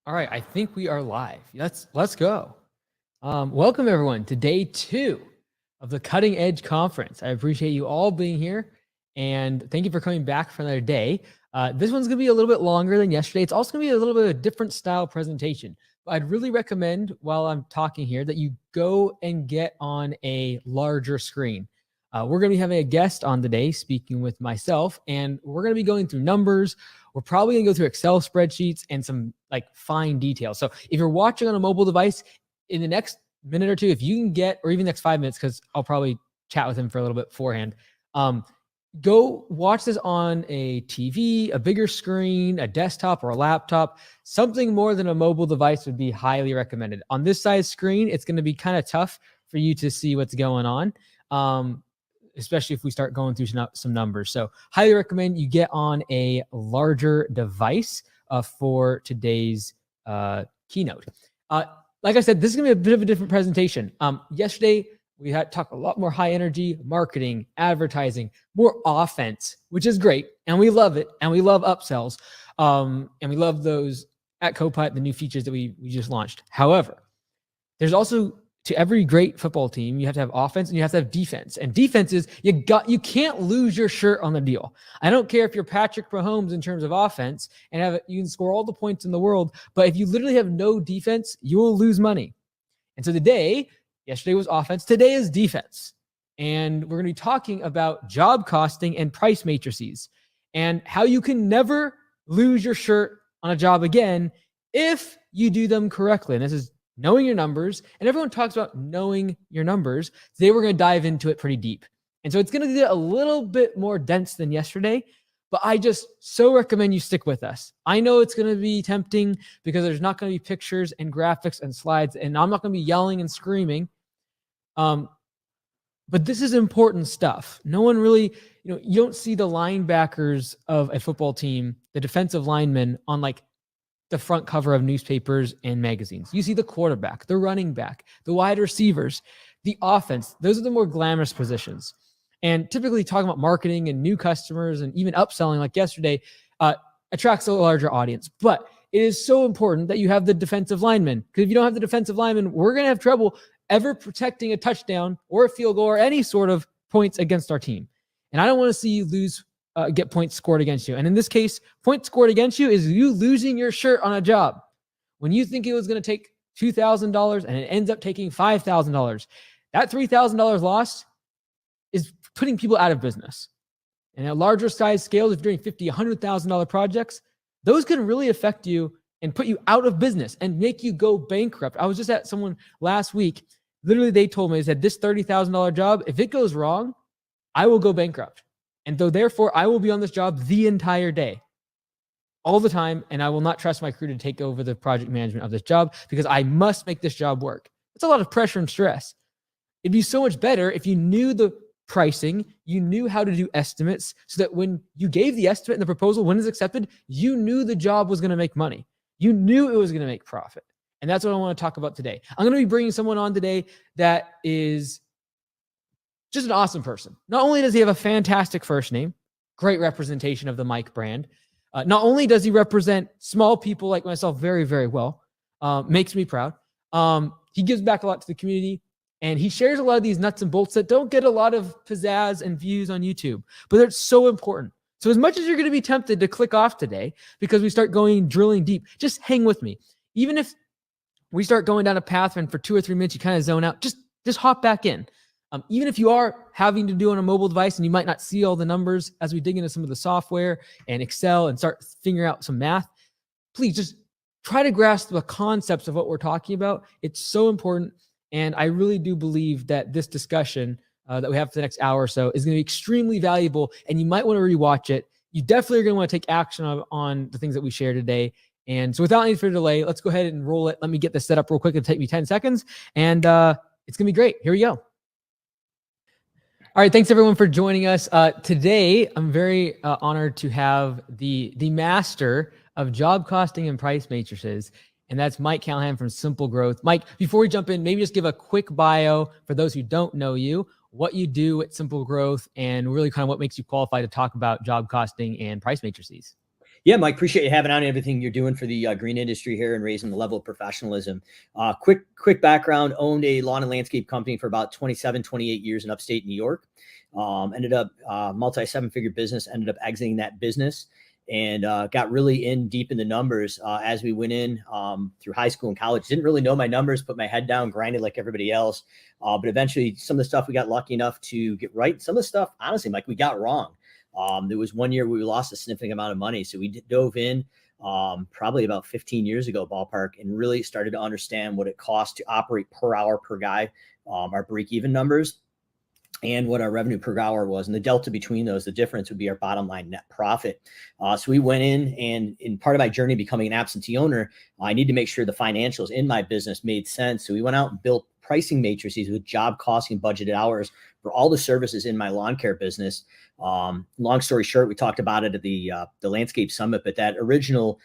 All right, I think we are live. Let's go. Welcome everyone to day 2 of the Cutting Edge Conference. I appreciate you all being here, and thank you for coming back for another day. This one's going to be a little bit longer than yesterday. It's also going to be a little bit of a different style presentation. But I'd really recommend, while I'm talking here, that you go and get on a larger screen. We're going to be having a guest on today, speaking with myself, and we're going to be going through numbers. We're probably going to go through Excel spreadsheets and some like fine details. So if you're watching on a mobile device, in the next minute or two, if you can get, or even next 5 minutes, because I'll probably chat with him for a little bit beforehand, go watch this on a TV, a bigger screen, a desktop, or a laptop. Something more than a mobile device would be highly recommended. On this size screen, it's going to be kind of tough for you to see what's going on, especially if we start going through some numbers. So highly recommend you get on a larger device for today's keynote. Like I said, this is going to be a bit of a different presentation. Yesterday, we had talked a lot more high energy marketing, advertising, more offense, which is great. And we love it. And we love upsells. And we love those at Copilot, the new features that we just launched. However, there's also, to every great football team, you have to have offense and you have to have defense. And defense is, you can't lose your shirt on the deal. I don't care if you're Patrick Mahomes in terms of offense and you can score all the points in the world, but if you literally have no defense, you will lose money. And so yesterday was offense, today is defense. And we're going to be talking about job costing and price matrices and how you can never lose your shirt on a job again if you do them correctly. And this is knowing your numbers, and everyone talks about knowing your numbers. Today we're going to dive into it pretty deep. And so it's going to get a little bit more dense than yesterday, but I just so recommend you stick with us. I know it's going to be tempting because there's not going to be pictures and graphics and slides, and I'm not going to be yelling and screaming. But this is important stuff. No one really, you don't see the linebackers of a football team, the defensive linemen on like the front cover of newspapers and magazines. You see the quarterback, the running back, the wide receivers, the offense. Those are the more glamorous positions. And typically talking about marketing and new customers and even upselling like yesterday attracts a larger audience. But it is so important that you have the defensive linemen, because if you don't have the defensive linemen, we're going to have trouble ever protecting a touchdown or a field goal or any sort of points against our team. And I don't want to see you get points scored against you. And in this case, points scored against you is you losing your shirt on a job. When you think it was going to take $2,000 and it ends up taking $5,000, that $3,000 loss is putting people out of business. And at larger size scales, if you're doing $50,000, $100,000 projects, those can really affect you and put you out of business and make you go bankrupt. I was just at someone last week. Literally, they told me, they said, this $30,000 job, if it goes wrong, I will go bankrupt. And therefore, I will be on this job the entire day, all the time, and I will not trust my crew to take over the project management of this job because I must make this job work. It's a lot of pressure and stress. It'd be so much better if you knew the pricing, you knew how to do estimates, so that when you gave the estimate and the proposal, when it's accepted, you knew the job was going to make money. You knew it was going to make profit. And that's what I want to talk about today. I'm going to be bringing someone on today that is just an awesome person. Not only does he have a fantastic first name, great representation of the Mike brand. Not only does he represent small people like myself very, very well, makes me proud. He gives back a lot to the community, and he shares a lot of these nuts and bolts that don't get a lot of pizzazz and views on YouTube, but they're so important. So as much as you're going to be tempted to click off today because we start drilling deep, just hang with me. Even if we start going down a path and for 2 or 3 minutes you kind of zone out, just hop back in. Even if you are having to do on a mobile device and you might not see all the numbers as we dig into some of the software and Excel and start figuring out some math, please just try to grasp the concepts of what we're talking about. It's so important. And I really do believe that this discussion that we have for the next hour or so is going to be extremely valuable, and you might want to rewatch it. You definitely are going to want to take action on the things that we share today. And so without any further delay, let's go ahead and roll it. Let me get this set up real quick. It'll take me 10 seconds, and it's going to be great. Here we go. All right, thanks everyone for joining us. Today, I'm very honored to have the master of job costing and price matrices, and that's Mike Callahan from Simple Growth. Mike, before we jump in, maybe just give a quick bio for those who don't know you, what you do at Simple Growth, and really kind of what makes you qualified to talk about job costing and price matrices. Yeah, Mike, appreciate you having on everything you're doing for the green industry here and raising the level of professionalism. Quick background, owned a lawn and landscape company for about 27, 28 years in upstate New York. Ended up multi seven-figure business, ended up exiting that business and got really deep in the numbers as we went in through high school and college. Didn't really know my numbers, put my head down, grinded like everybody else. But eventually some of the stuff we got lucky enough to get right. Some of the stuff, honestly, Mike, we got wrong. There was one year we lost a significant amount of money. So we dove in probably about 15 years ago, ballpark, and really started to understand what it costs to operate per hour per guy, our break-even numbers, and what our revenue per hour was. And the delta between those, the difference would be our bottom line net profit. So we went in, and in part of my journey becoming an absentee owner, I need to make sure the financials in my business made sense. So we went out and built pricing matrices with job costing budgeted hours for all the services in my lawn care business. Long story short, we talked about it at the Landscape Summit, but that original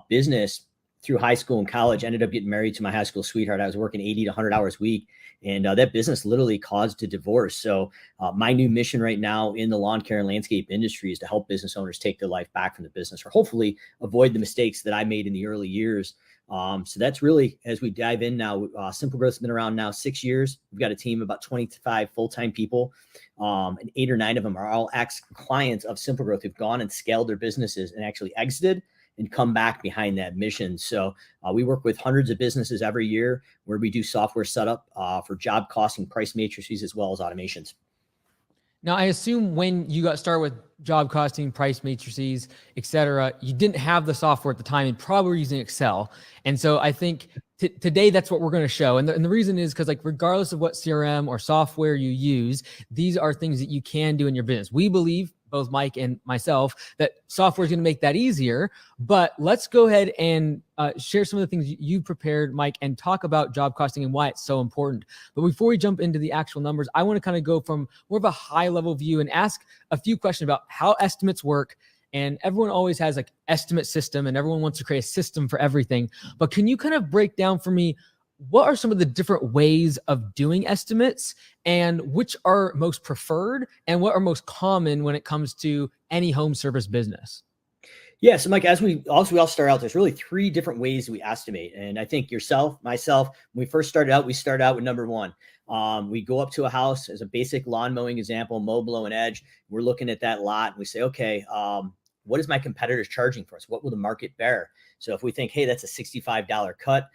business through high school and college ended up getting married to my high school sweetheart. I was working 80 to 100 hours a week, and that business literally caused a divorce. So my new mission right now in the lawn care and landscape industry is to help business owners take their life back from the business, or hopefully avoid the mistakes that I made in the early years. So that's really, as we dive in now, Simple Growth has been around now 6 years. We've got a team of about 25 full-time people, and 8 or 9 of them are all ex-clients of Simple Growth who've gone and scaled their businesses and actually exited and come back behind that mission. So we work with hundreds of businesses every year where we do software setup for job costing, price matrices, as well as automations. Now, I assume when you got started with job costing, price matrices, et cetera, you didn't have the software at the time and probably were using Excel. And so I think today that's what we're going to show. And the reason is because, like, regardless of what CRM or software you use, these are things that you can do in your business. We believe, both Mike and myself, that software is going to make that easier. But let's go ahead and share some of the things you prepared, Mike, and talk about job costing and why it's so important. But before we jump into the actual numbers, I want to kind of go from more of a high level view and ask a few questions about how estimates work. And everyone always has like estimate system, and everyone wants to create a system for everything. But can you kind of break down for me, what are some of the different ways of doing estimates, and which are most preferred, and what are most common when it comes to any home service business? Yeah, so Mike, as we all start out, there's really 3 different ways we estimate. And I think yourself, myself, when we first started out, we started out with number 1. We go up to a house as a basic lawn mowing example, mow, blow, and edge. We're looking at that lot and we say, okay, what is my competitors charging for us? What will the market bear? So if we think, hey, that's a $65 cut,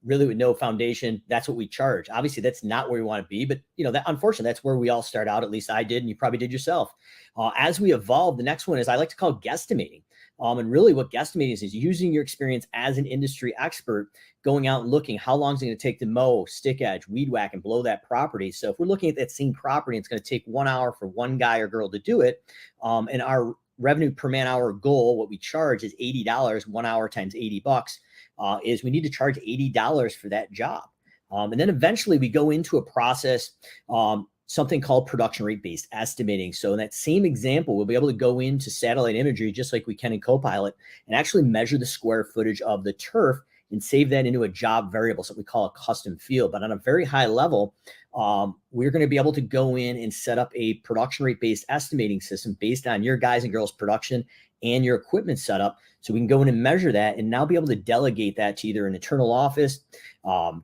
really with no foundation, that's what we charge. Obviously, that's not where we want to be, but that, unfortunately, that's where we all start out. At least I did, and you probably did yourself. As we evolve, the next one is I like to call guesstimating. And really what guesstimating is using your experience as an industry expert, going out and looking how long is it going to take to mow, stick edge, weed whack, and blow that property. So if we're looking at that same property, it's going to take 1 hour for one guy or girl to do it. And our revenue per man hour goal, what we charge is $80, 1 hour times $80, is we need to charge $80 for that job. And then eventually we go into a process, something called production rate based estimating. So in that same example, we'll be able to go into satellite imagery, just like we can in Copilot, and actually measure the square footage of the turf and save that into a job variable, something we call a custom field. But on a very high level, we're going to be able to go in and set up a production rate based estimating system based on your guys and girls production and your equipment setup. So we can go in and measure that and now be able to delegate that to either an internal office,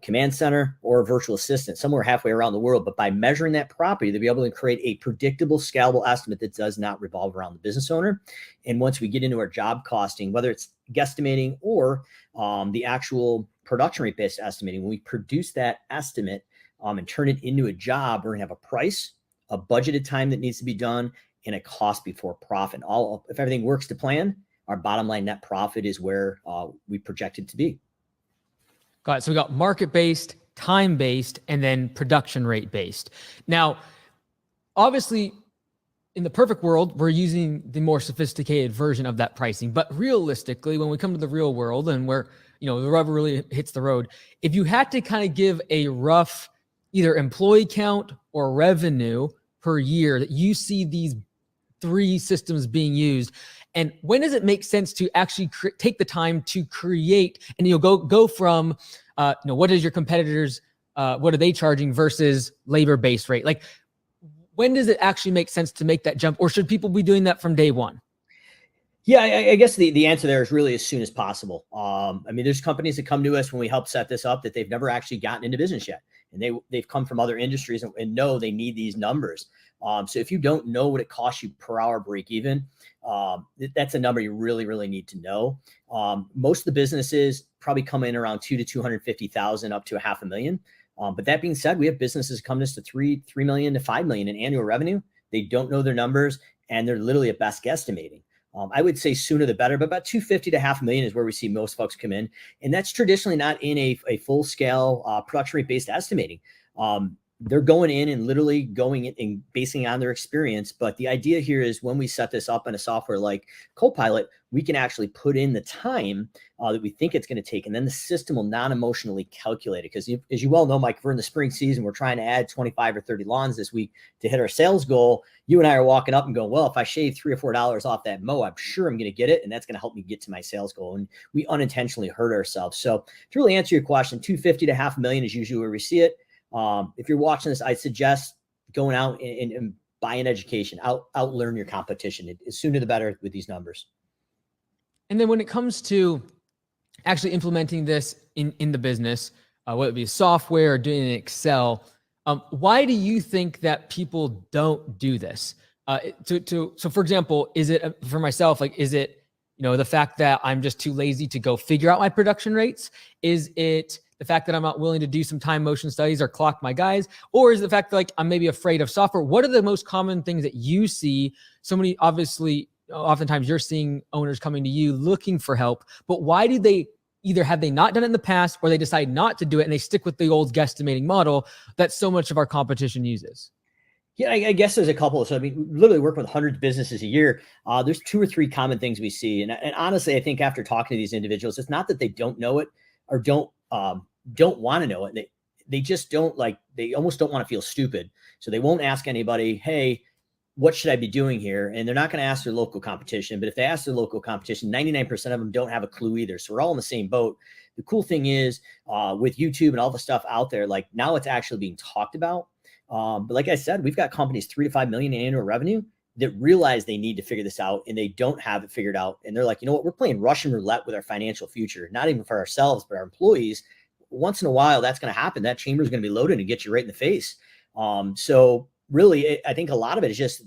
command center, or a virtual assistant somewhere halfway around the world. But by measuring that property, they'll be able to create a predictable, scalable estimate that does not revolve around the business owner. And once we get into our job costing, whether it's guesstimating or the actual production rate based estimating, when we produce that estimate and turn it into a job, we're going to have a price, a budgeted time that needs to be done, and a cost before profit. If everything works to plan, our bottom line net profit is where we project it to be. Got it. So we got market-based, time-based, and then production rate-based. Now, obviously, in the perfect world, we're using the more sophisticated version of that pricing. But realistically, when we come to the real world and where the rubber really hits the road, if you had to kind of give a rough either employee count or revenue per year that you see these 3 systems being used, and when does it make sense to actually take the time to create and go from what is your competitors, what are they charging versus labor-based rate? Like, when does it actually make sense to make that jump, or should people be doing that from day one? Yeah, I guess the answer there is really as soon as possible. I mean, there's companies that come to us when we help set this up that they've never actually gotten into business yet, and they've come from other industries and know they need these numbers. So if you don't know what it costs you per hour break even, that's a number you really need to know. Most of the businesses probably come in around 200,000 to 250,000 up to a $500,000. But that being said, we have businesses come to us to 3 million to 5 million in annual revenue. They don't know their numbers, and they're literally at best guesstimating. I would say sooner the better, but about 250 to $500,000 is where we see most folks come in. And that's traditionally not in a full scale production rate based estimating. They're going in and literally going in and basing on their experience. But the idea here is when we set this up in a software like Copilot, we can actually put in the time that we think it's going to take. And then the system will non-emotionally calculate it. Because as you well know, Mike, if we're in the spring season, we're trying to add 25 or 30 lawns this week to hit our sales goal. You and I are walking up and going, well, if I shave $3 or $4 off that mow, I'm sure I'm going to get it. And that's going to help me get to my sales goal. And we unintentionally hurt ourselves. So to really answer your question, 250 to $500,000 is usually where we see it. If you're watching this, I suggest going out and buying education, outlearn your competition. The sooner the better with these numbers. And then when it comes to actually implementing this in the business, whether it be software or doing it in Excel, why do you think that people don't do this? So for example, is it for myself, like, is it, the fact that I'm just too lazy to go figure out my production rates? Is it the fact that I'm not willing to do some time motion studies or clock my guys? Or is it the fact that, like, I'm maybe afraid of software? What are the most common things that you see? So many, obviously, oftentimes you're seeing owners coming to you looking for help, but why do they either have they not done it in the past, or they decide not to do it and they stick with the old guesstimating model that so much of our competition uses? Yeah, I guess there's a couple. So I mean, literally working with hundreds of businesses a year. There's 2 or 3 common things we see, and honestly, I think after talking to these individuals, it's not that they don't know it or don't want to know it. They just don't, like, they almost don't want to feel stupid, so they won't ask anybody, hey, what should I be doing here? And they're not going to ask their local competition. But if they ask their local competition, 99% of them don't have a clue either. So we're all in the same boat. The cool thing is with YouTube and all the stuff out there, like, now it's actually being talked about. But like I said, we've got companies 3 to 5 million in annual revenue that realize they need to figure this out, and they don't have it figured out. And they're like, you know what? We're playing Russian roulette with our financial future, not even for ourselves, but our employees. Once in a while, that's going to happen. That chamber is going to be loaded and get you right in the face. So really, I think a lot of it is just,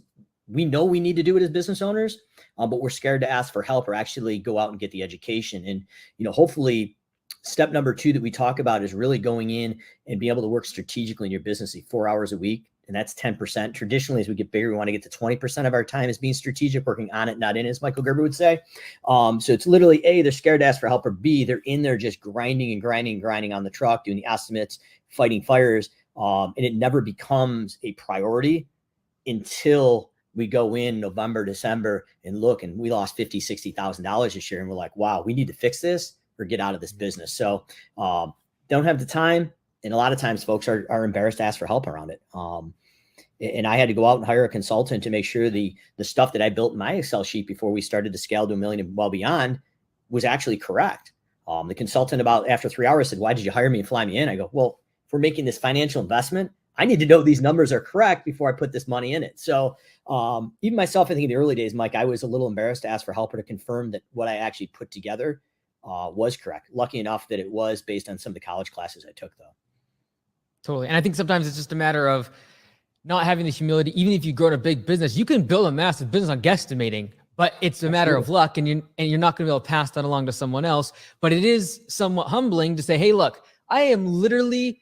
we know we need to do it as business owners, but we're scared to ask for help or actually go out and get the education. And, hopefully step number 2 that we talk about is really going in and being able to work strategically in your business 4 hours a week. And that's 10%. Traditionally, as we get bigger, we want to get to 20% of our time as being strategic, working on it, not in it, as Michael Gerber would say. So it's literally A, they're scared to ask for help, or B, they're in there just grinding on the truck, doing the estimates, fighting fires. And it never becomes a priority until we go in November, December and look, and we lost $50,000, $60,000 this year. And we're like, wow, we need to fix this or get out of this business. So don't have the time. And a lot of times folks are embarrassed to ask for help around it. And I had to go out and hire a consultant to make sure the stuff that I built in my Excel sheet before we started to scale to 1 million and well beyond was actually correct. The consultant, about after 3 hours, said, why did you hire me and fly me in? I go, well, if we're making this financial investment, I need to know these numbers are correct before I put this money in it. So even myself, I think in the early days, Mike, I was a little embarrassed to ask for help or to confirm that what I actually put together was correct. Lucky enough that it was, based on some of the college classes I took, though. Totally. And I think sometimes it's just a matter of not having the humility. Even if you grow a big business, you can build a massive business on guesstimating, but it's a matter of luck, and you're not going to be able to pass that along to someone else. But it is somewhat humbling to say, hey, look, I am literally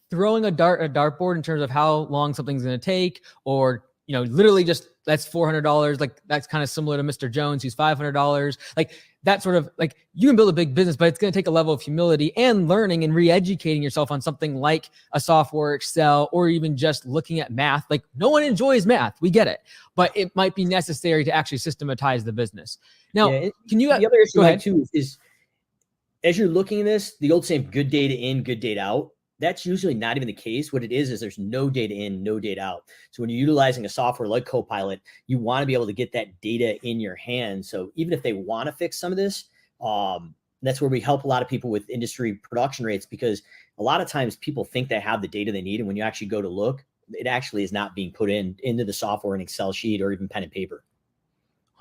throwing a dartboard in terms of how long something's going to take, or, literally just, that's $400. Like, that's kind of similar to Mr. Jones, who's $500. Like, that sort of, like, you can build a big business, but it's going to take a level of humility and learning and re-educating yourself on something like a software, Excel, or even just looking at math. Like, no one enjoys math. We get it, but it might be necessary to actually systematize the business. Now, can you, the other issue go ahead too is, as you're looking at this, the old saying, good data in, good data out. That's usually not even the case. What it is there's no data in, no data out. So when you're utilizing a software like Copilot, you want to be able to get that data in your hands. So even if they want to fix some of this, that's where we help a lot of people with industry production rates, because a lot of times people think they have the data they need. And when you actually go to look, it actually is not being put into the software, an Excel sheet, or even pen and paper.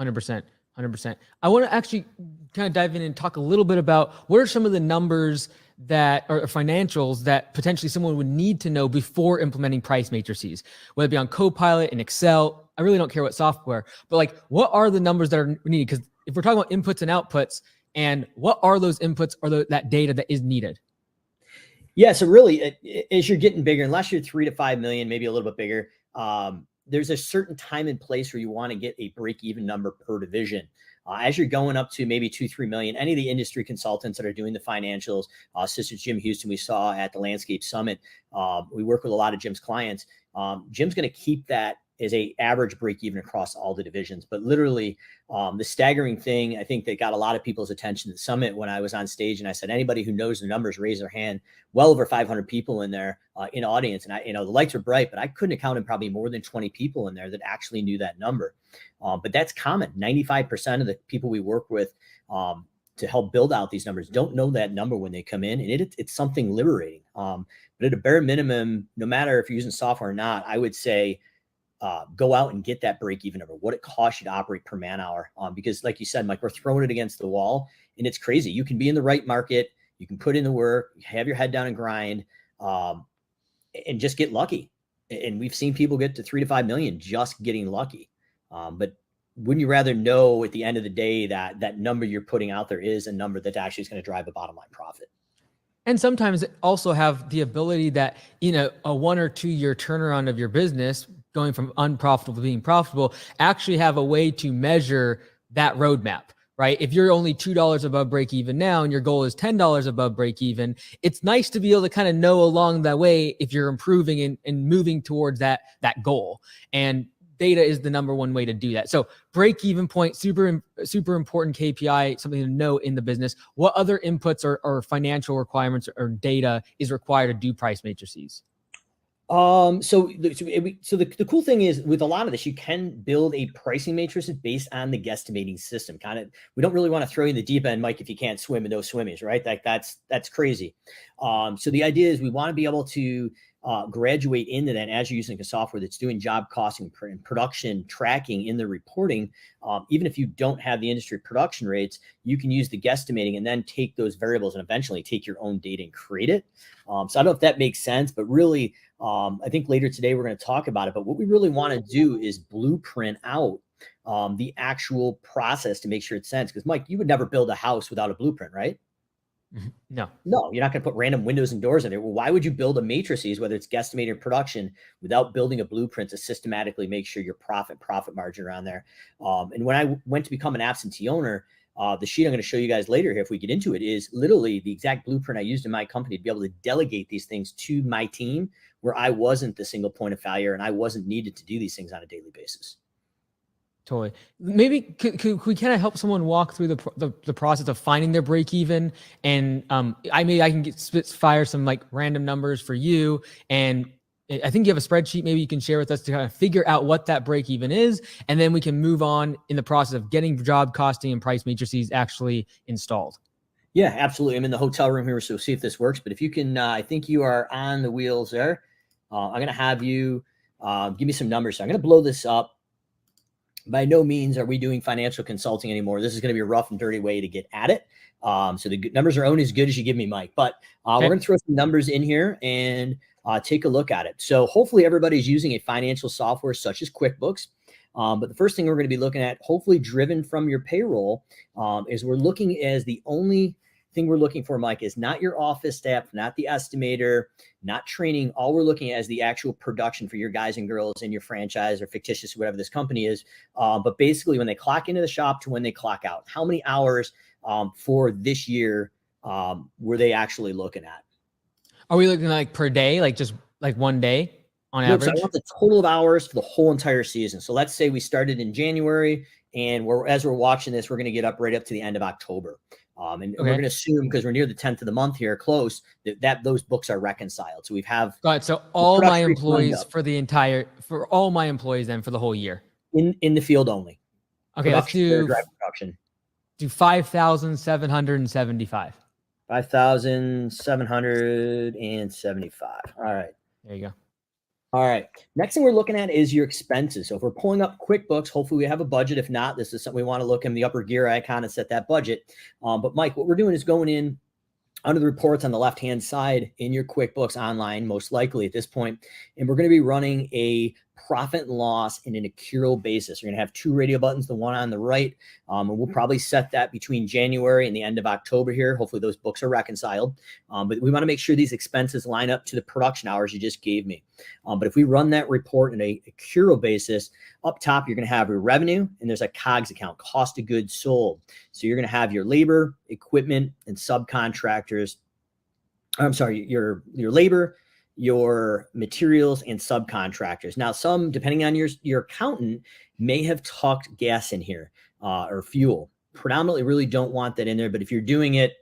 100%. 100%. I want to actually kind of dive in and talk a little bit about what are some of the numbers that are financials that potentially someone would need to know before implementing price matrices, whether it be on Copilot and Excel. I really don't care what software, but like, what are the numbers that are needed? Because if we're talking about inputs and outputs, and what are those inputs or that data that is needed? Yeah, so really, as you're getting bigger, unless you're 3 to 5 million, maybe a little bit bigger, there's a certain time and place where you want to get a break-even number per division. As you're going up to maybe 2, 3 million, any of the industry consultants that are doing the financials, such as Jim Houston, we saw at the Landscape Summit, we work with a lot of Jim's clients. Jim's going to keep that as a average break even across all the divisions. But literally, the staggering thing, I think, that got a lot of people's attention at the summit when I was on stage and I said, anybody who knows the numbers, raise their hand. Well over 500 people in there in audience. And the lights were bright, but I couldn't have counted probably more than 20 people in there that actually knew that number. But that's common. 95% of the people we work with to help build out these numbers don't know that number when they come in, and it's something liberating. But at a bare minimum, no matter if you're using software or not, I would say, go out and get that break even number, what it costs you to operate per man hour. Because like you said, Mike, we're throwing it against the wall and it's crazy. You can be in the right market. You can put in the work, have your head down and grind, and just get lucky. And we've seen people get to 3 to 5 million just getting lucky. But wouldn't you rather know at the end of the day that that number you're putting out there is a number that actually is going to drive a bottom line profit? And sometimes also have the ability that, a 1 or 2 year turnaround of your business going from unprofitable to being profitable, actually have a way to measure that roadmap, right? If you're only $2 above break even now and your goal is $10 above break even, it's nice to be able to kind of know along that way if you're improving and moving towards that goal. And data is the number one way to do that. So break even point, super important KPI, something to know in the business. What other inputs or financial requirements or data is required to do price matrices? So the cool thing is with a lot of this, you can build a pricing matrix based on the guesstimating system. We don't really want to throw you in the deep end, Mike, if you can't swim in those swimmies, right? That's crazy. So the idea is we want to be able to graduate into that as you're using a software that's doing job costing and production tracking in the reporting. Even if you don't have the industry production rates, you can use the guesstimating and then take those variables and eventually take your own data and create it. So I don't know if that makes sense, but really, I think later today we're going to talk about it. But what we really want to do is blueprint out the actual process to make sure it's sense. Because Mike, you would never build a house without a blueprint, right? No, you're not going to put random windows and doors in there. Well, why would you build a matrices, whether it's guesstimated or production, without building a blueprint to systematically make sure your profit margin around there? And when I went to become an absentee owner, the sheet I'm going to show you guys later here, if we get into it, is literally the exact blueprint I used in my company to be able to delegate these things to my team where I wasn't the single point of failure and I wasn't needed to do these things on a daily basis. Totally. Maybe could we kind of help someone walk through the process of finding their break even? And I can fire some like random numbers for you. And I think you have a spreadsheet maybe you can share with us to kind of figure out what that break even is. And then we can move on in the process of getting job costing and price matrices actually installed. Yeah, absolutely. I'm in the hotel room here, so we'll see if this works. But if you can, I think you are on the wheels there. I'm going to have you give me some numbers. So I'm going to blow this up. By no means are we doing financial consulting anymore. This is going to be a rough and dirty way to get at it. So the numbers are only as good as you give me, Mike. But okay, we're going to throw some numbers in here and take a look at it. So hopefully everybody's using a financial software such as QuickBooks. But the first thing we're going to be looking at, hopefully driven from your payroll, is we're looking as the only thing we're looking for, Mike, is not your office staff, not the estimator, not training. All we're looking at is the actual production for your guys and girls in your franchise or fictitious, whatever this company is. But basically when they clock into the shop to when they clock out, how many hours for this year were they actually looking at? Are we looking like per day, like just like one day on average? So I want the total of hours for the whole entire season. So let's say we started in January and as we're watching this, we're going to get up right up to the end of October. And we're going to assume, because we're near the 10th of the month here, close, that those books are reconciled. So we have got it. So all my employees for all my employees then for the whole year in the field only. Okay, let's do 5,775. 5,775. All right. There you go. All right. Next thing we're looking at is your expenses. So if we're pulling up QuickBooks, hopefully we have a budget. If not, this is something we want to look in the upper gear icon and set that budget. But Mike, what we're doing is going in under the reports on the left-hand side in your QuickBooks online, most likely at this point. And we're going to be running a profit and loss in an accrual basis. You're going to have two radio buttons, the one on the right. And we'll probably set that between January and the end of October here. Hopefully those books are reconciled. But we want to make sure these expenses line up to the production hours you just gave me. But if we run that report in a accrual basis, up top, you're going to have your revenue, and there's a COGS account, cost of goods sold. So you're going to have your labor, equipment, and subcontractors. I'm sorry, your labor, your materials, and subcontractors. Now, some, depending on your accountant, may have tucked gas in here or fuel. Predominantly really don't want that in there, but if you're doing it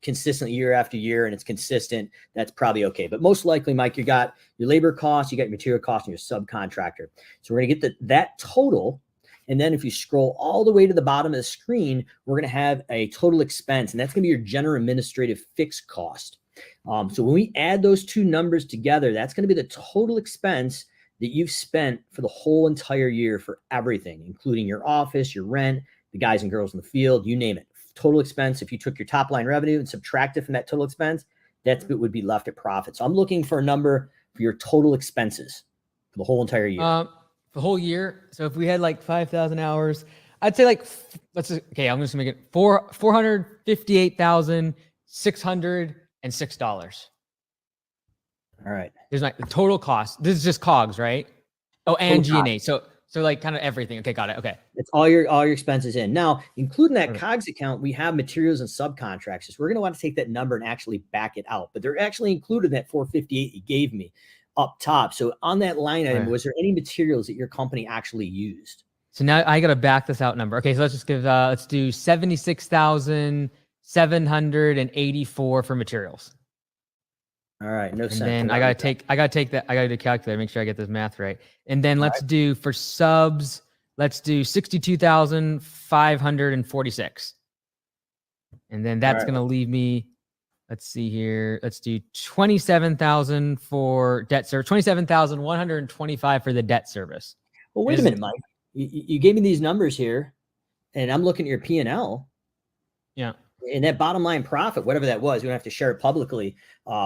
consistently year after year and it's consistent, that's probably okay. But most likely, Mike, you got your labor costs, you got your material costs, and your subcontractor. So we're going to get that total. And then if you scroll all the way to the bottom of the screen, we're going to have a total expense, and that's going to be your general administrative fixed cost. So when we add those two numbers together, that's going to be the total expense that you've spent for the whole entire year for everything, including your office, your rent, the guys and girls in the field, you name it. Total expense, if you took your top line revenue and subtract it from that total expense, that's what would be left at profit. So I'm looking for a number for your total expenses for the whole entire year. The whole year. So if we had like 5,000 hours, I'd say like, okay, I'm just gonna make it $458,606. All right. There's like the total cost. This is just COGS, right? Oh, and G&A. So like kind of everything. Okay, got it. Okay. It's all your expenses in. Now, including that COGS account, we have materials and subcontractors. We're going to want to take that number and actually back it out. But they're actually included in that 458 you gave me up top. So on that line item, was there any materials that your company actually used? So now I got to back this out number. Okay, so let's just give, let's do 76,784 for materials. All right, no sense. And then I gotta take that. I gotta do calculator, make sure I get this math right. And then let's do for subs. Let's do 62,546. And then that's gonna leave me. Let's see here. Let's do 27,000 for debt service. 27,125 for the debt service. Well, wait a minute, Mike. You gave me these numbers here, and I'm looking at your P&L. Yeah. And that bottom line profit, whatever that was, we don't have to share it publicly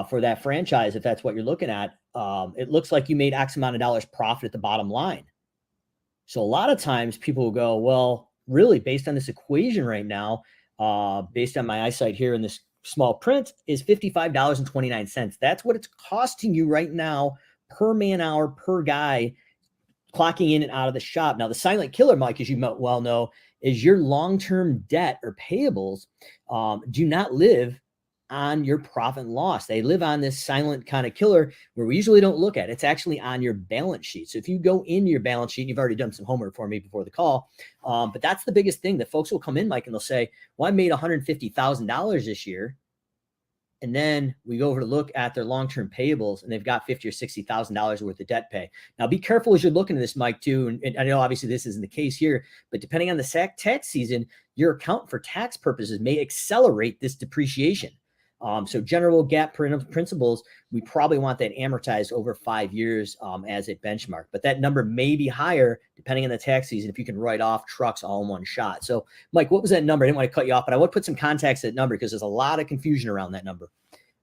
for that franchise if that's what you're looking at. It looks like you made X amount of dollars profit at the bottom line. So a lot of times people will go, well, really, based on this equation right now, based on my eyesight here in this small print, is $55.29. That's what it's costing you right now per man hour, per guy clocking in and out of the shop. Now, the silent killer, Mike, as you well know, is your long-term debt or payables do not live on your profit and loss. They live on this silent kind of killer where we usually don't look at. It's actually on your balance sheet. So if you go into your balance sheet, and you've already done some homework for me before the call, but that's the biggest thing that folks will come in, Mike, and they'll say, well, I made $150,000 this year. And then we go over to look at their long-term payables, and they've got $50,000 or $60,000 worth of debt pay. Now, be careful as you're looking at this, Mike, too. And I know obviously this isn't the case here, but depending on the tax season, your account for tax purposes may accelerate this depreciation. So general GAAP principles, we probably want that amortized over 5 years as a benchmark. But that number may be higher depending on the tax season if you can write off trucks all in one shot. So, Mike, what was that number? I didn't want to cut you off, but I want to put some context to that number because there's a lot of confusion around that number.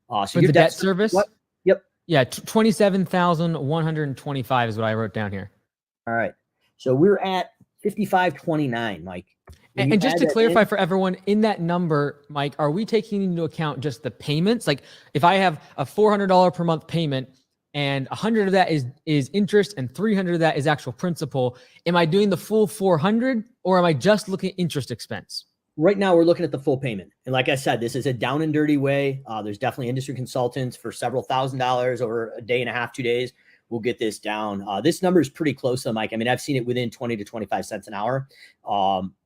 So for the debt service? What? Yep. Yeah, 27,125 is what I wrote down here. All right. So we're at 55.29, Mike. And just to clarify for everyone, in that number, Mike, are we taking into account just the payments? Like if I have a $400 per month payment and 100 of that is interest and 300 of that is actual principal, am I doing the full 400 or am I just looking at interest expense? Right now, we're looking at the full payment. And like I said, this is a down and dirty way. There's definitely industry consultants for several $1,000s over a day and a half, 2 days. We'll get this down. This number is pretty close though, Mike. I mean, I've seen it within 20 to 25 cents an hour.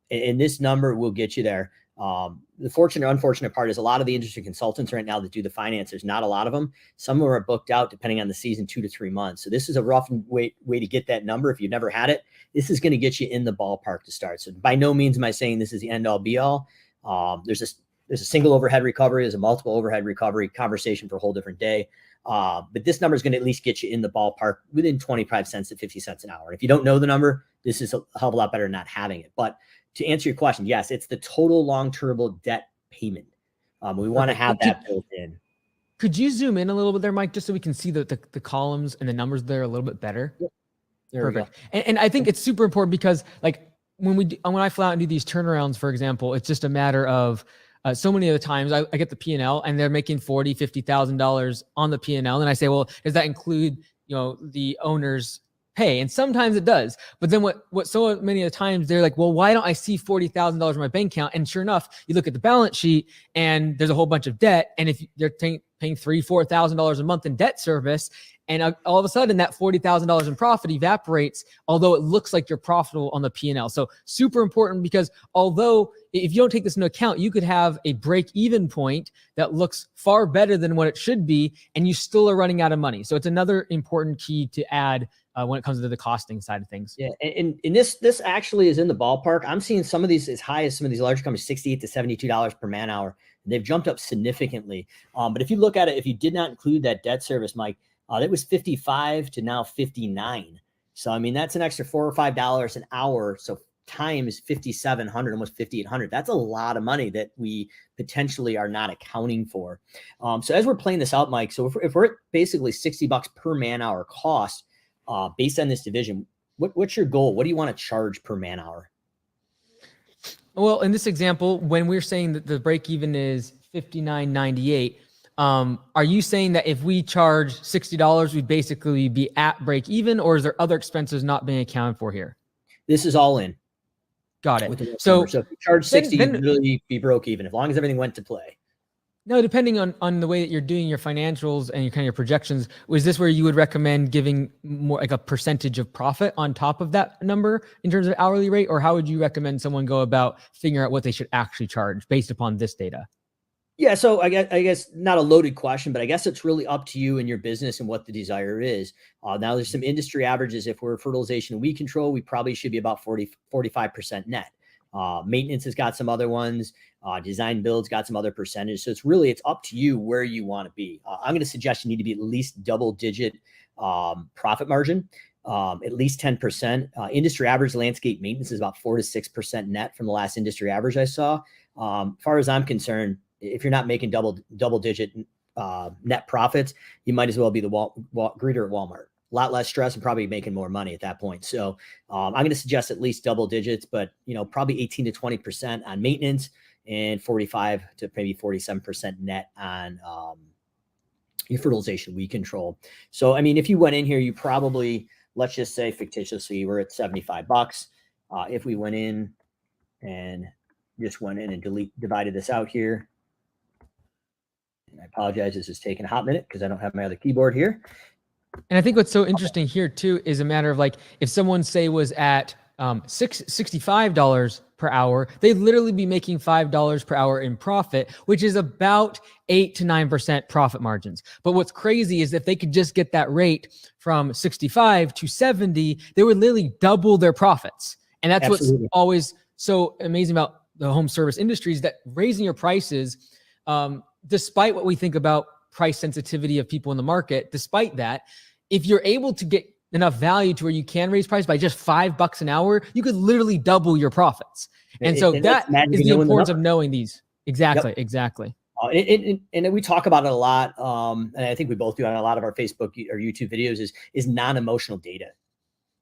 And this number will get you there. The fortunate or unfortunate part is a lot of the industry consultants right now that do the finance, there's not a lot of them. Some of them are booked out depending on the season, 2 to 3 months. So this is a rough way to get that number. If you've never had it, this is going to get you in the ballpark to start. So by no means am I saying this is the end all be all. There's there's a single overhead recovery, there's a multiple overhead recovery, conversation for a whole different day. But this number is going to at least get you in the ballpark within 25 cents to 50 cents an hour. And if you don't know the number, this is a hell of a lot better than not having it. But to answer your question, yes, it's the total long-term debt payment. We want to have that built in. Could you zoom in a little bit there, Mike, just so we can see the columns and the numbers there a little bit better? Yep. There Perfect. And I think it's super important because like when I fly out and do these turnarounds, for example, it's just a matter of so many of the times I get the P&L and they're making $40,000, $50,000 on the P&L. And I say, well, does that include, the owner's pay? And sometimes it does. But then what so many of the times they're like, well, why don't I see $40,000 in my bank account? And sure enough, you look at the balance sheet and there's a whole bunch of debt. And if they're paying $3,000, $4,000 a month in debt service, and all of a sudden that $40,000 in profit evaporates, although it looks like you're profitable on the P&L. So super important, because although if you don't take this into account, you could have a break-even point that looks far better than what it should be, and you still are running out of money. So it's another important key to add when it comes to the costing side of things. Yeah, and this actually is in the ballpark. I'm seeing some of these as high as some of these larger companies, $68 to $72 per man hour. They've jumped up significantly. But if you look at it, if you did not include that debt service, Mike, that was 55 to now 59. So, I mean, that's an extra $4 or $5 an hour. So times 5,700, almost 5,800. That's a lot of money that we potentially are not accounting for. So as we're playing this out, Mike, so if we're at basically $60 per man hour cost, based on this division, what's your goal? What do you want to charge per man hour? Well, in this example, when we're saying that the break even is $59.98, are you saying that if we charge $60, we'd basically be at break even, or is there other expenses not being accounted for here? This is all in. Got it. So if you charge 60, you'd really be broke even as long as everything went to play. No, depending on the way that you're doing your financials and your projections, was this where you would recommend giving more like a percentage of profit on top of that number in terms of hourly rate? Or how would you recommend someone go about figuring out what they should actually charge based upon this data? Yeah, so I guess not a loaded question, but I guess it's really up to you and your business and what the desire is. Now there's some industry averages. If we're fertilization and weed control, we probably should be about 45% net. Maintenance has got some other ones. Design builds got some other percentage. So it's up to you where you want to be. I'm going to suggest you need to be at least double digit profit margin, at least 10%. Industry average landscape maintenance is about 4 to 6% net from the last industry average I saw. As far as I'm concerned, if you're not making double digit net profits, you might as well be the greeter at Walmart. A lot less stress and probably making more money at that point. So I'm going to suggest at least double digits, but probably 18 to 20% on maintenance and 45 to maybe 47% net on your fertilization weed control. So, I mean, if you went in here, you probably, let's just say fictitiously, we're at $75. If we went in and just went in and divided this out here, and I apologize, this is taking a hot minute because I don't have my other keyboard here. And I think what's so interesting here too is a matter of like, if someone say was at $65 per hour, they'd literally be making $5 per hour in profit, which is about 8 to 9% profit margins. But what's crazy is if they could just get that rate from 65 to 70, they would literally double their profits. And that's Absolutely. What's always so amazing about the home service industry is that raising your prices, despite what we think about price sensitivity of people in the market, despite that, if you're able to get enough value to where you can raise price by just $5 an hour, you could literally double your profits. And so that is the importance of knowing these. Exactly. Yep. Exactly. And we talk about it a lot. And I think we both do on a lot of our Facebook or YouTube videos is non-emotional data.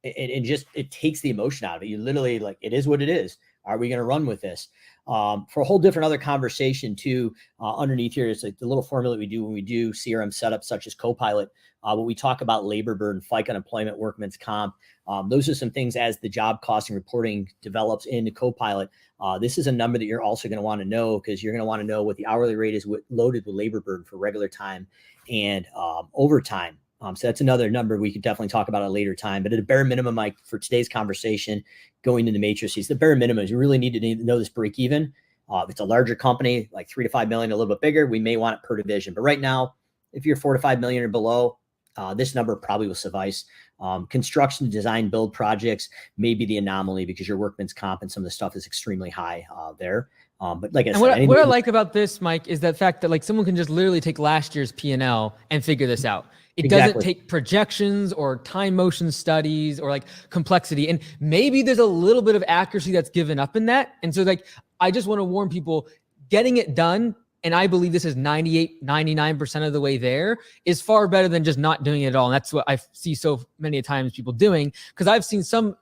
It takes the emotion out of it. You literally like, it is what it is. Are we going to run with this? For a whole different other conversation too, underneath here is like the little formula we do when we do CRM setups such as Copilot. When we talk about labor burden, FICA unemployment, workman's comp, those are some things as the job costing reporting develops into Copilot. This is a number that you're also going to want to know because you're going to want to know what the hourly rate is loaded with labor burden for regular time and overtime. So that's another number we could definitely talk about at a later time. But at a bare minimum, Mike, for today's conversation, going into matrices, the bare minimum is you really need to know this break even. If it's a larger company, like 3 to 5 million, a little bit bigger, we may want it per division. But right now, if you're 4 to 5 million or below, this number probably will suffice. Construction, design, build projects may be the anomaly because your workman's comp and some of the stuff is extremely high there. But like I And said, what I like about this, Mike, is that fact that like someone can just literally take last year's P&L and figure this out. It doesn't take projections or time motion studies or like complexity. And maybe there's a little bit of accuracy that's given up in that. And so like, I just want to warn people, getting it done, and I believe this is 98, 99% of the way there, is far better than just not doing it at all. And that's what I see so many times people doing, because I've seen some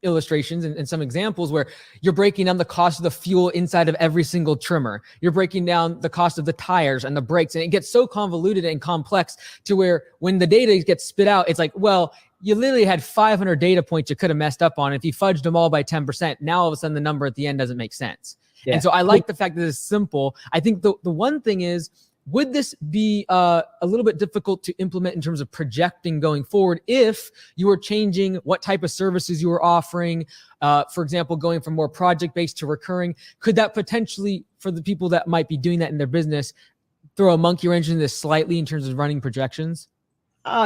illustrations and some examples where you're breaking down the cost of the fuel inside of every single trimmer. You're breaking down the cost of the tires and the brakes, and it gets so convoluted and complex to where when the data gets spit out, it's like, well, you literally had 500 data points you could have messed up on. If you fudged them all by 10%, now all of a sudden the number at the end doesn't make sense. Yeah. And so I like the fact that it's simple. I think the one thing is, would this be a little bit difficult to implement in terms of projecting going forward if you were changing what type of services you were offering? For example, going from more project-based to recurring, could that potentially, for the people that might be doing that in their business, throw a monkey wrench into this slightly in terms of running projections?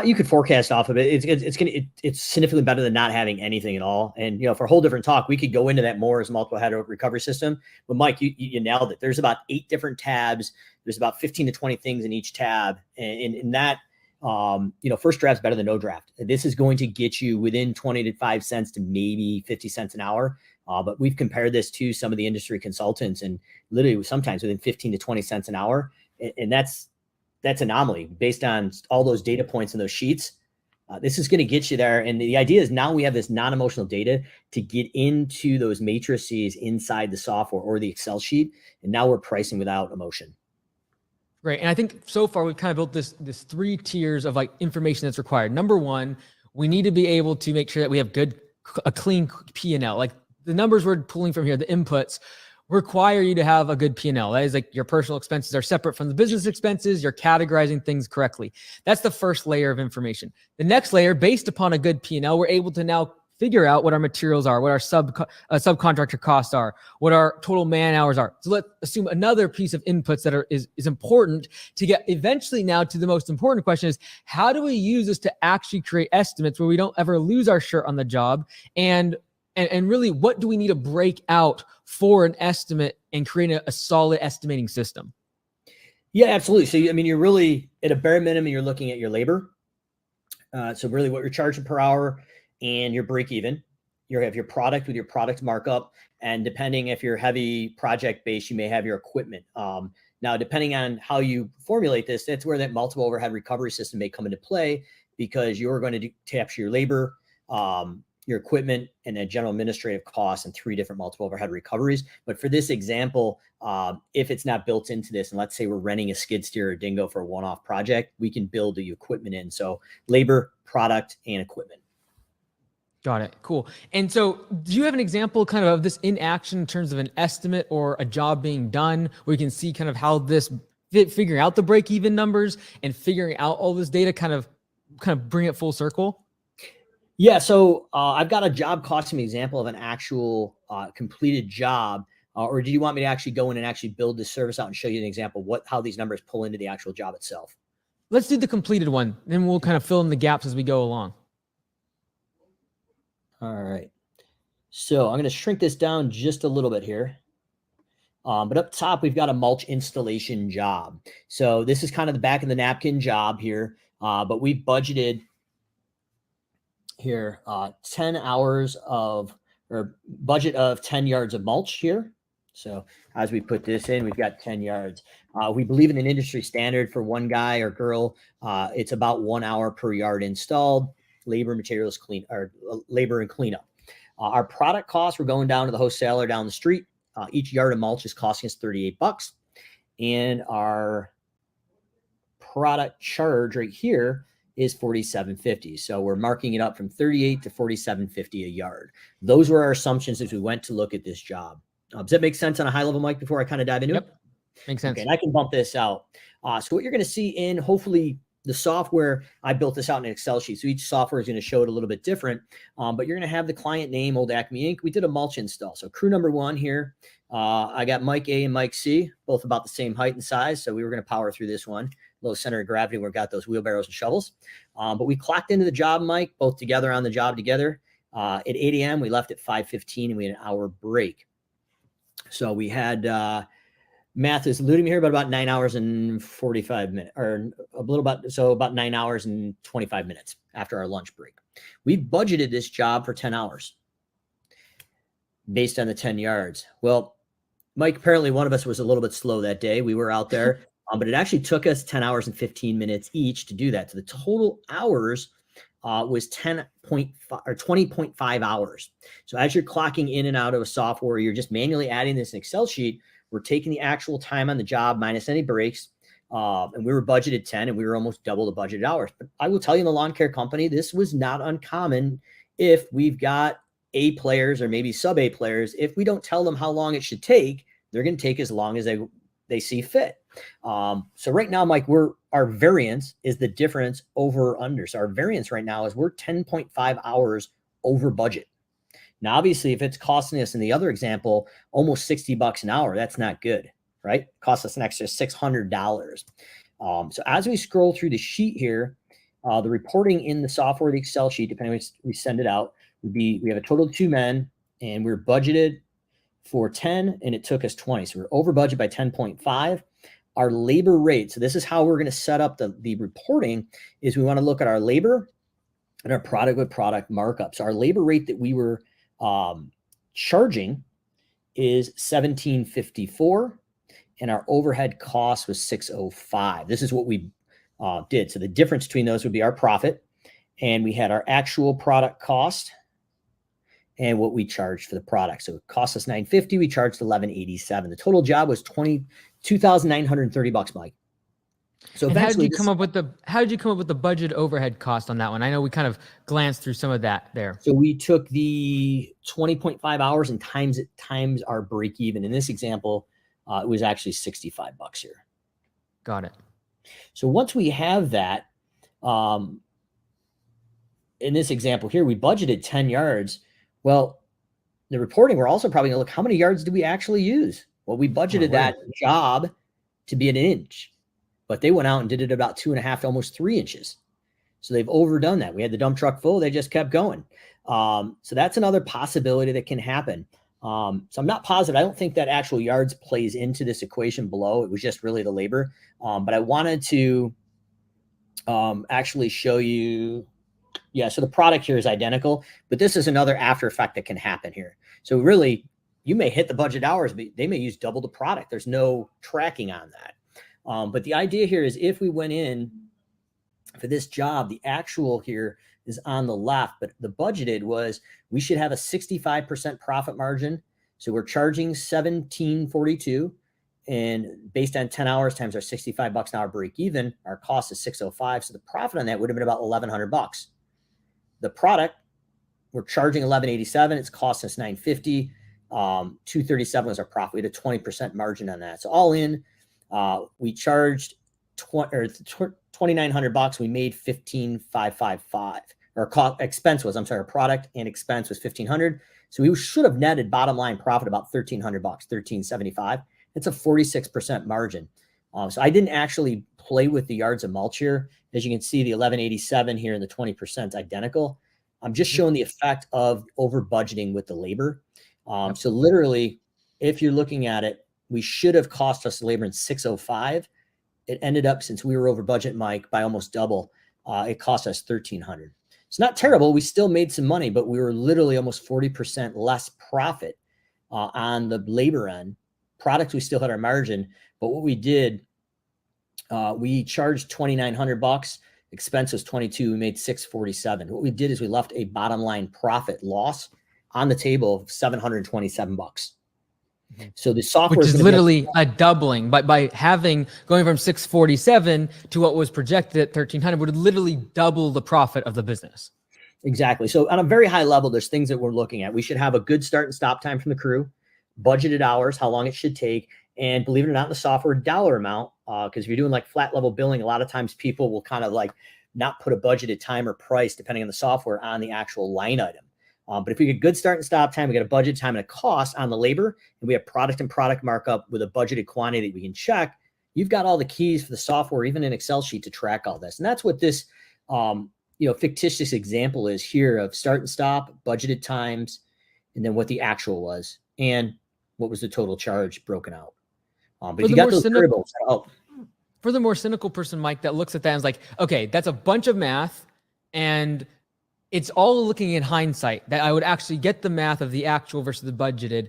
You could forecast off of it. It's significantly better than not having anything at all. And, for a whole different talk, we could go into that more as a multiple head recovery system. But Mike, you nailed it. There's about 8 different tabs. There's about 15 to 20 things in each tab. And in that, first draft's better than no draft. This is going to get you within 25 cents to maybe 50 cents an hour. But we've compared this to some of the industry consultants, and literally sometimes within 15 to 20 cents an hour. And that's anomaly based on all those data points in those sheets. This is going to get you there. And the idea is now we have this non-emotional data to get into those matrices inside the software or the Excel sheet. And now we're pricing without emotion. Right. And I think so far we've kind of built this 3 tiers of like information that's required. Number one, we need to be able to make sure that we have a clean P&L. Like the numbers we're pulling from here, the inputs, require you to have a good P&L. That is like your personal expenses are separate from the business expenses. You're categorizing things correctly. That's the first layer of information. The next layer, based upon a good P&L, we're able to now figure out what our materials are, what our subcontractor costs are, what our total man hours are. So let's assume another piece of inputs that is important to get eventually now to the most important question is, how do we use this to actually create estimates where we don't ever lose our shirt on the job? And really, what do we need to break out for an estimate and create a solid estimating system? Yeah, absolutely. So, you're really at a bare minimum, you're looking at your labor. So really what you're charging per hour and your break even. You have your product with your product markup. And depending if you're heavy project based, you may have your equipment. Now, depending on how you formulate this, that's where that multiple overhead recovery system may come into play, because you're going to capture your labor, your equipment, and then general administrative costs and 3 different multiple overhead recoveries. But for this example, if it's not built into this, and let's say we're renting a skid steer or dingo for a one-off project, we can build the equipment in. So labor, product, and equipment. Got it. Cool. And so do you have an example kind of this in action in terms of an estimate or a job being done where you can see kind of how this figuring out the break-even numbers and figuring out all this data kind of bring it full circle? Yeah, so I've got a job costing example of an actual completed job. Or do you want me to actually go in and actually build this service out and show you an example of how these numbers pull into the actual job itself? Let's do the completed one. Then we'll kind of fill in the gaps as we go along. All right. So I'm going to shrink this down just a little bit here. But up top, we've got a mulch installation job. So this is kind of the back of the napkin job here. But we've budgeted here 10 hours or budget of 10 yards of mulch here. So as we put this in, we've got 10 yards. We believe in an industry standard for one guy or girl. It's about 1 hour per yard installed. Labor, materials, labor and cleanup. Our product costs, we're going down to the wholesaler down the street. Each yard of mulch is costing us $38. And our product charge right here is $47.50. So we're marking it up from $38 to $47.50 a yard. Those were our assumptions as we went to look at this job. Does that make sense on a high level, Mike, before I kind of dive into it? Makes sense. Okay, and I can bump this out. So what you're going to see in hopefully the software, I built this out in an Excel sheet. So each software is going to show it a little bit different, but you're going to have the client name, Old Acme Inc. We did a mulch install. So crew number 1 here, I got Mike A and Mike C, both about the same height and size. So we were going to power through this one. Low center of gravity, we've got those wheelbarrows and shovels. But we clocked into the job, Mike, both together on the job together. At 8 a.m., we left at 5:15 and we had an hour break. So we had, math is eluding me here, but about 9 hours and 45 minutes, or a little about, so about 9 hours and 25 minutes after our lunch break. We budgeted this job for 10 hours based on the 10 yards. Well, Mike, apparently one of us was a little bit slow that day. We were out there, but it actually took us 10 hours and 15 minutes each to do that. So the total hours was 10.5 or 20.5 hours. So as you're clocking in and out of a software, you're just manually adding this in Excel sheet. We're taking the actual time on the job minus any breaks. And we were budgeted 10 and we were almost double the budgeted hours. But I will tell you, in the lawn care company, this was not uncommon. If we've got A players or maybe sub A players, if we don't tell them how long it should take, they're going to take as long as they see fit. So right now, Mike, our variance is the difference over or under. So our variance right now is we're 10.5 hours over budget. Now, obviously, if it's costing us in the other example, almost $60 an hour, that's not good, right? It costs us an extra $600. So as we scroll through the sheet here, the reporting in the software, the Excel sheet, depending on we send it out, would be, we have a total of 2 men and we're budgeted for 10 and it took us 20. So we're over budget by 10.5. Our labor rate, so this is how we're going to set up the reporting, is we want to look at our labor and our product with product markups. Our labor rate that we were charging is $17.54 and our overhead cost was $6.05. This is what we did. So the difference between those would be our profit, and we had our actual product cost and what we charged for the product. So it cost us $9.50. We charged $11.87. The total job was $2,930, Mike. So and how did you come up with the budget overhead cost on that one? I know we kind of glanced through some of that there. So we took the 20.5 hours and times our break even. In this example, it was actually $65 here. Got it. So once we have that, in this example here, we budgeted 10 yards. Well, the reporting, we're also probably going to look, how many yards do we actually use? Well, we budgeted that job to be 1 inch, but they went out and did it about 2.5 to almost 3 inches. So they've overdone that. We had the dump truck full. They just kept going. So that's another possibility that can happen. So I'm not positive. I don't think that actual yards plays into this equation below. It was just really the labor. But I wanted to actually show you. Yeah, so the product here is identical, but this is another after effect that can happen here. So really, you may hit the budget hours, but they may use double the product. There's no tracking on that. But the idea here is, if we went in for this job, the actual here is on the left, but the budgeted was, we should have a 65% profit margin. So we're charging $17.42, and based on 10 hours times our $65 an hour break even, our cost is $6.05. So the profit on that would have been about $1,100. The product, we're charging $11.87. It's costing us $9.50. $2.37 was our profit. We had a 20% margin on that. So all in, we charged $2,900. We made $15,555. Our expense was, our product and expense was $1,500. So we should have netted bottom line profit about $1,300, $1,375. It's a 46% margin. So I didn't actually play with the yards of mulch here. As you can see, the 1187 here and the 20% identical. I'm just showing the effect of over budgeting with the labor. So literally, if you're looking at it, we should have cost us labor in 605. It ended up, since we were over budget, Mike, by almost double. It cost us 1,300. It's not terrible. We still made some money, but we were literally almost 40% less profit on the labor end. Products, we still had our margin, but what we did, we charged $2,900. Expense was 22. We made 647. What we did is we left a bottom line profit loss on the table of $727. So the software, which is literally a doubling, but by going from 647 to what was projected at 1,300 would literally double the profit of the business. Exactly. So on a very high level, there's things that we're looking at. We should have a good start and stop time from the crew, budgeted hours, how long it should take, and believe it or not, the software dollar amount. Because if you're doing like flat level billing, a lot of times people will kind of like not put a budgeted time or price depending on the software on the actual line item. But if we get good start and stop time, we get a budget time and a cost on the labor, and we have product and product markup with a budgeted quantity that we can check, you've got all the keys for the software, even in Excel sheet, to track all this. And that's what this fictitious example is here, of start and stop, budgeted times, and then what the actual was. And what was the total charge broken out. But For if you the got more those variables, for the more cynical person, Mike, that looks at that and is like, okay, that's a bunch of math, and it's all looking in hindsight that I would actually get the math of the actual versus the budgeted.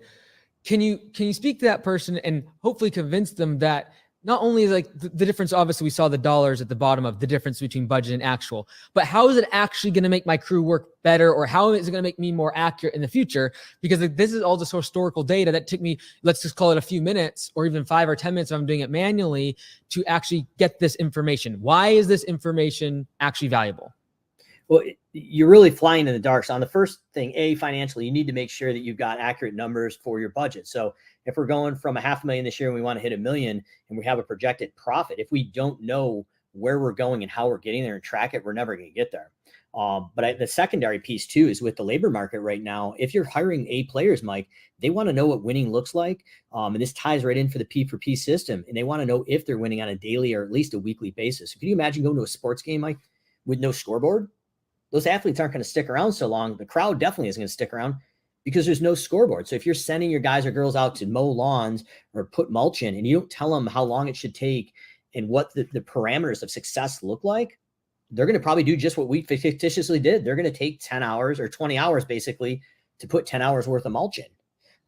Can you speak to that person and hopefully convince them that not only is like the difference, obviously we saw the dollars at the bottom of the difference between budget and actual, but how is it actually going to make my crew work better, or how is it going to make me more accurate in the future? Because this is all just historical data that took me, let's just call it a few minutes or even 5 or 10 minutes if I'm doing it manually to actually get this information. Why is this information actually valuable? Well, you're really flying in the dark. So on the first thing, financially, you need to make sure that you've got accurate numbers for your budget. So if we're going from $500,000 this year and we want to hit $1 million and we have a projected profit, if we don't know where we're going and how we're getting there and track it, we're never going to get there. But the secondary piece too is with the labor market right now. If you're hiring A players, Mike, they want to know what winning looks like. And this ties right in for the P4P system. And they want to know if they're winning on a daily or at least a weekly basis. Can you imagine going to a sports game, Mike, with no scoreboard? Those athletes aren't going to stick around so long. The crowd definitely isn't going to stick around because there's no scoreboard. So if you're sending your guys or girls out to mow lawns or put mulch in and you don't tell them how long it should take and what the parameters of success look like, they're going to probably do just what we fictitiously did. They're going to take 10 hours or 20 hours basically to put 10 hours worth of mulch in.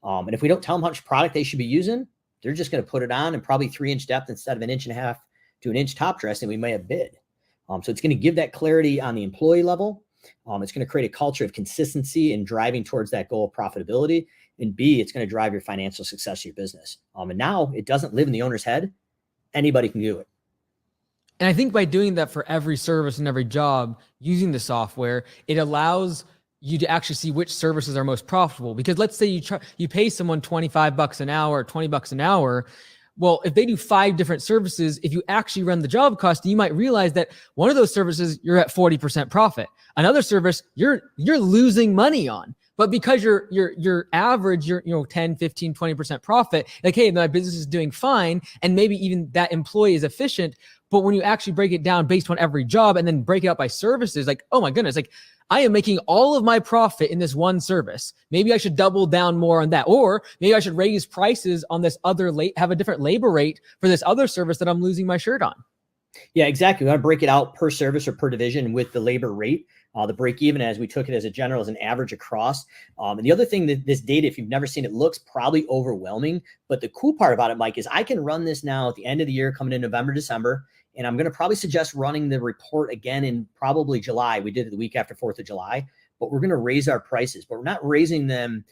And if we don't tell them how much product they should be using, they're just going to put it on and probably 3-inch depth instead of 1.5 inches to 1 inch top dress, and we may have bid. So it's going to give that clarity on the employee level. It's going to create a culture of consistency and driving towards that goal of profitability. And B, it's going to drive your financial success of your business. And now it doesn't live in the owner's head. Anybody can do it. And I think by doing that for every service and every job using the software, it allows you to actually see which services are most profitable. Because let's say you pay someone $25 an hour or $20 an hour. Well, if they do 5 different services, if you actually run the job cost, you might realize that one of those services, you're at 40% profit. Another service, you're losing money on. But because you're average, you're 10, 15, 20% profit, like, hey, my business is doing fine. And maybe even that employee is efficient. But when you actually break it down based on every job and then break it out by services, like, oh my goodness, like I am making all of my profit in this one service. Maybe I should double down more on that. Or maybe I should raise prices on this other have a different labor rate for this other service that I'm losing my shirt on. Yeah, exactly. We want to break it out per service or per division with the labor rate. The break even, as we took it as a general, as an average across. And the other thing that this data, if you've never seen it, looks probably overwhelming. But the cool part about it, Mike, is I can run this now at the end of the year, coming in November, December. And I'm going to probably suggest running the report again in probably July. We did it the week after 4th of July. But we're going to raise our prices, but we're not raising them.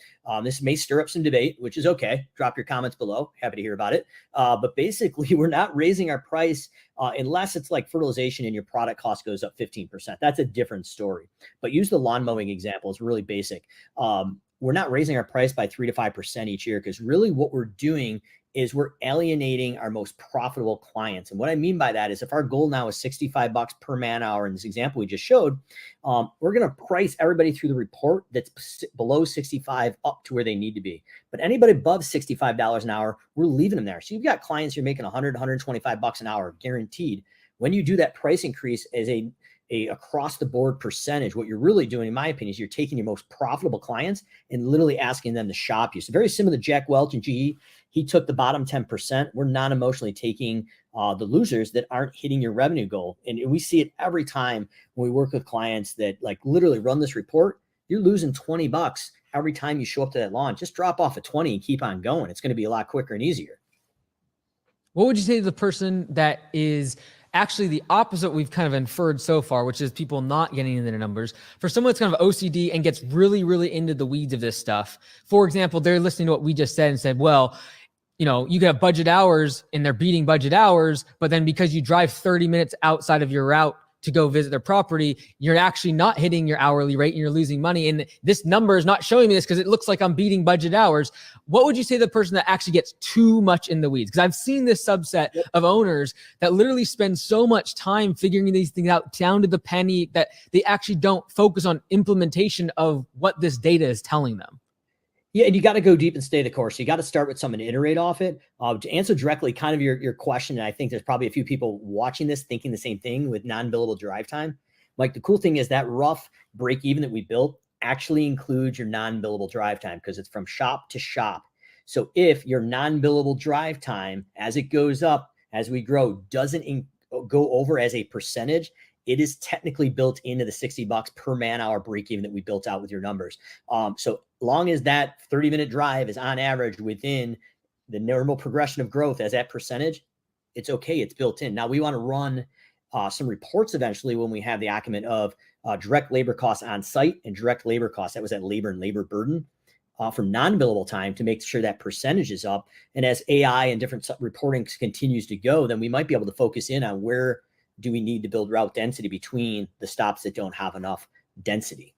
This may stir up some debate, which is okay. Drop your comments below. Happy to hear about it. But basically, we're not raising our price unless it's like fertilization and your product cost goes up 15%. That's a different story. But use the lawn mowing example. It's really basic. We're not raising our price by 3 to 5% each year because really what we're doing is we're alienating our most profitable clients. And what I mean by that is if our goal now is $65 per man hour in this example we just showed, we're going to price everybody through the report that's below 65 up to where they need to be. But anybody above $65 an hour, we're leaving them there. So you've got clients you're making 100, 125 bucks an hour guaranteed. When you do that price increase as a across the board percentage, what you're really doing, in my opinion, is you're taking your most profitable clients and literally asking them to shop you. So very similar to Jack Welch and GE. He took the bottom 10%. We're non-emotionally taking the losers that aren't hitting your revenue goal. And we see it every time when we work with clients that like literally run this report. You're losing 20 bucks every time you show up to that lawn. Just drop off a 20 and keep on going. It's going to be a lot quicker and easier. What would you say to the person that is actually the opposite we've kind of inferred so far, which is people not getting into their numbers? For someone that's kind of OCD and gets really, really into the weeds of this stuff, for example, they're listening to what we just said and said, well, you know, you can have budget hours and they're beating budget hours, but then because you drive 30 minutes outside of your route to go visit their property, you're actually not hitting your hourly rate and you're losing money. And this number is not showing me this because it looks like I'm beating budget hours. What would you say to the person that actually gets too much in the weeds? Because I've seen this subset of owners that literally spend so much time figuring these things out down to the penny that they actually don't focus on implementation of what this data is telling them. Yeah, and you got to go deep and stay the course. You got to start with something to iterate off it. To answer directly kind of your question, and I think there's probably a few people watching this thinking the same thing with non-billable drive time. Like the cool thing is that rough break even that we built actually includes your non-billable drive time because it's from shop to shop. So if your non-billable drive time, as it goes up, as we grow, doesn't go over as a percentage, it is technically built into the $60 per man hour break even that we built out with your numbers. So long as that 30-minute drive is on average within the normal progression of growth as that percentage, it's okay. It's built in. Now we want to run some reports eventually when we have the acumen of direct labor costs on site and direct labor costs. That was that labor and labor burden from non-billable time to make sure that percentage is up. And as AI and different reporting continues to go, then we might be able to focus in on where do we need to build route density between the stops that don't have enough density.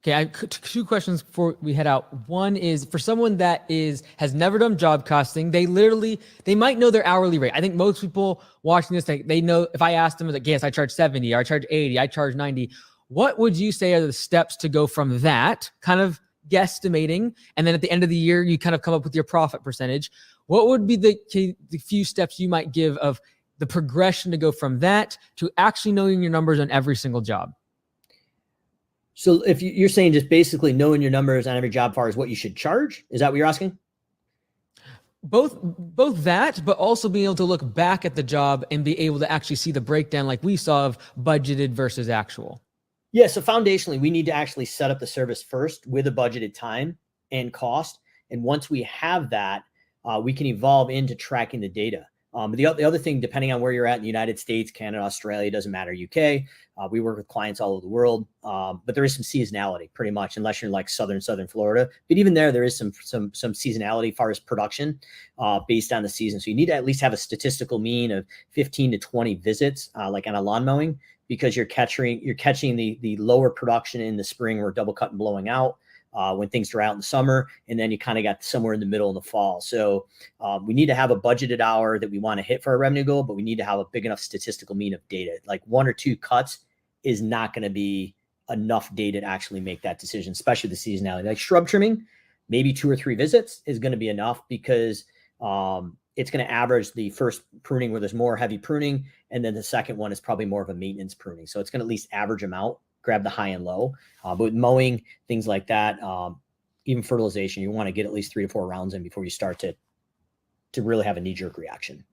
Okay, I have two questions before we head out. One is for someone that has never done job costing, they might know their hourly rate. I think most people watching this, they know if I asked them, like, yes, I charge 70, or I charge 80, I charge 90. What would you say are the steps to go from that kind of guesstimating, and then at the end of the year, you kind of come up with your profit percentage? What would be the few steps you might give of the progression to go from that to actually knowing your numbers on every single job? So if you're saying just basically knowing your numbers on every job as far as what you should charge, is that what you're asking? Both that, but also being able to look back at the job and be able to actually see the breakdown like we saw of budgeted versus actual. Yeah, so foundationally, we need to actually set up the service first with a budgeted time and cost. And once we have that, we can evolve into tracking the data. The other thing, depending on where you're at in the United States, Canada, Australia, doesn't matter, UK, we work with clients all over the world, but there is some seasonality pretty much, unless you're like southern Florida. But even there is some seasonality as far as production based on the season. So you need to at least have a statistical mean of 15 to 20 visits, like on a lawn mowing, because you're catching the lower production in the spring where double cut and blowing out. When things dry out in the summer, and then you kind of got somewhere in the middle in the fall. So we need to have a budgeted hour that we want to hit for our revenue goal, but we need to have a big enough statistical mean of data. Like 1 or 2 cuts is not going to be enough data to actually make that decision, especially the seasonality. Like shrub trimming, maybe 2 or 3 visits is going to be enough, because it's going to average the first pruning where there's more heavy pruning, and then the second one is probably more of a maintenance pruning. So it's going to at least average them out, grab the high and low. But with mowing, things like that, even fertilization, you want to get at least 3 to 4 rounds in before you start to really have a knee-jerk reaction.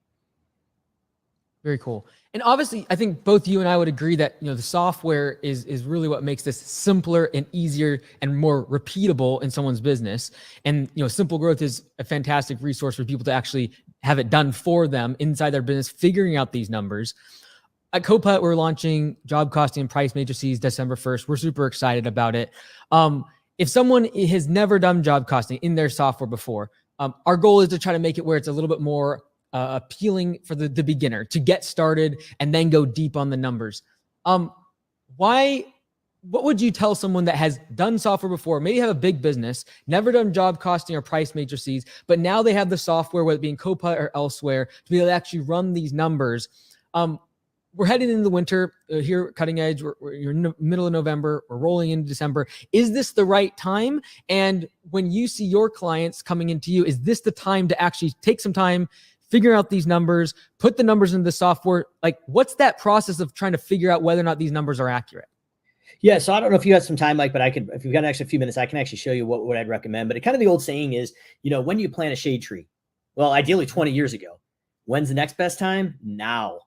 Very cool. And obviously, I think both you and I would agree that the software is really what makes this simpler and easier and more repeatable in someone's business. And Simple Growth is a fantastic resource for people to actually have it done for them inside their business, figuring out these numbers. At Copilot, we're launching job costing and price matrices December 1st. We're super excited about it. If someone has never done job costing in their software before, our goal is to try to make it where it's a little bit more appealing for the beginner to get started and then go deep on the numbers. What would you tell someone that has done software before, maybe have a big business, never done job costing or price matrices, but now they have the software, whether it be in Copilot or elsewhere, to be able to actually run these numbers? We're heading into the winter here at Cutting Edge. You're in the middle of November. We're rolling into December. Is this the right time? And when you see your clients coming into you, is this the time to actually take some time, figure out these numbers, put the numbers into the software? Like, what's that process of trying to figure out whether or not these numbers are accurate? Yeah, so I don't know if you had some time, Mike, but if you've got an extra few minutes, I can actually show you what I'd recommend. But kind of the old saying is, when do you plant a shade tree? Well, ideally 20 years ago. When's the next best time? Now.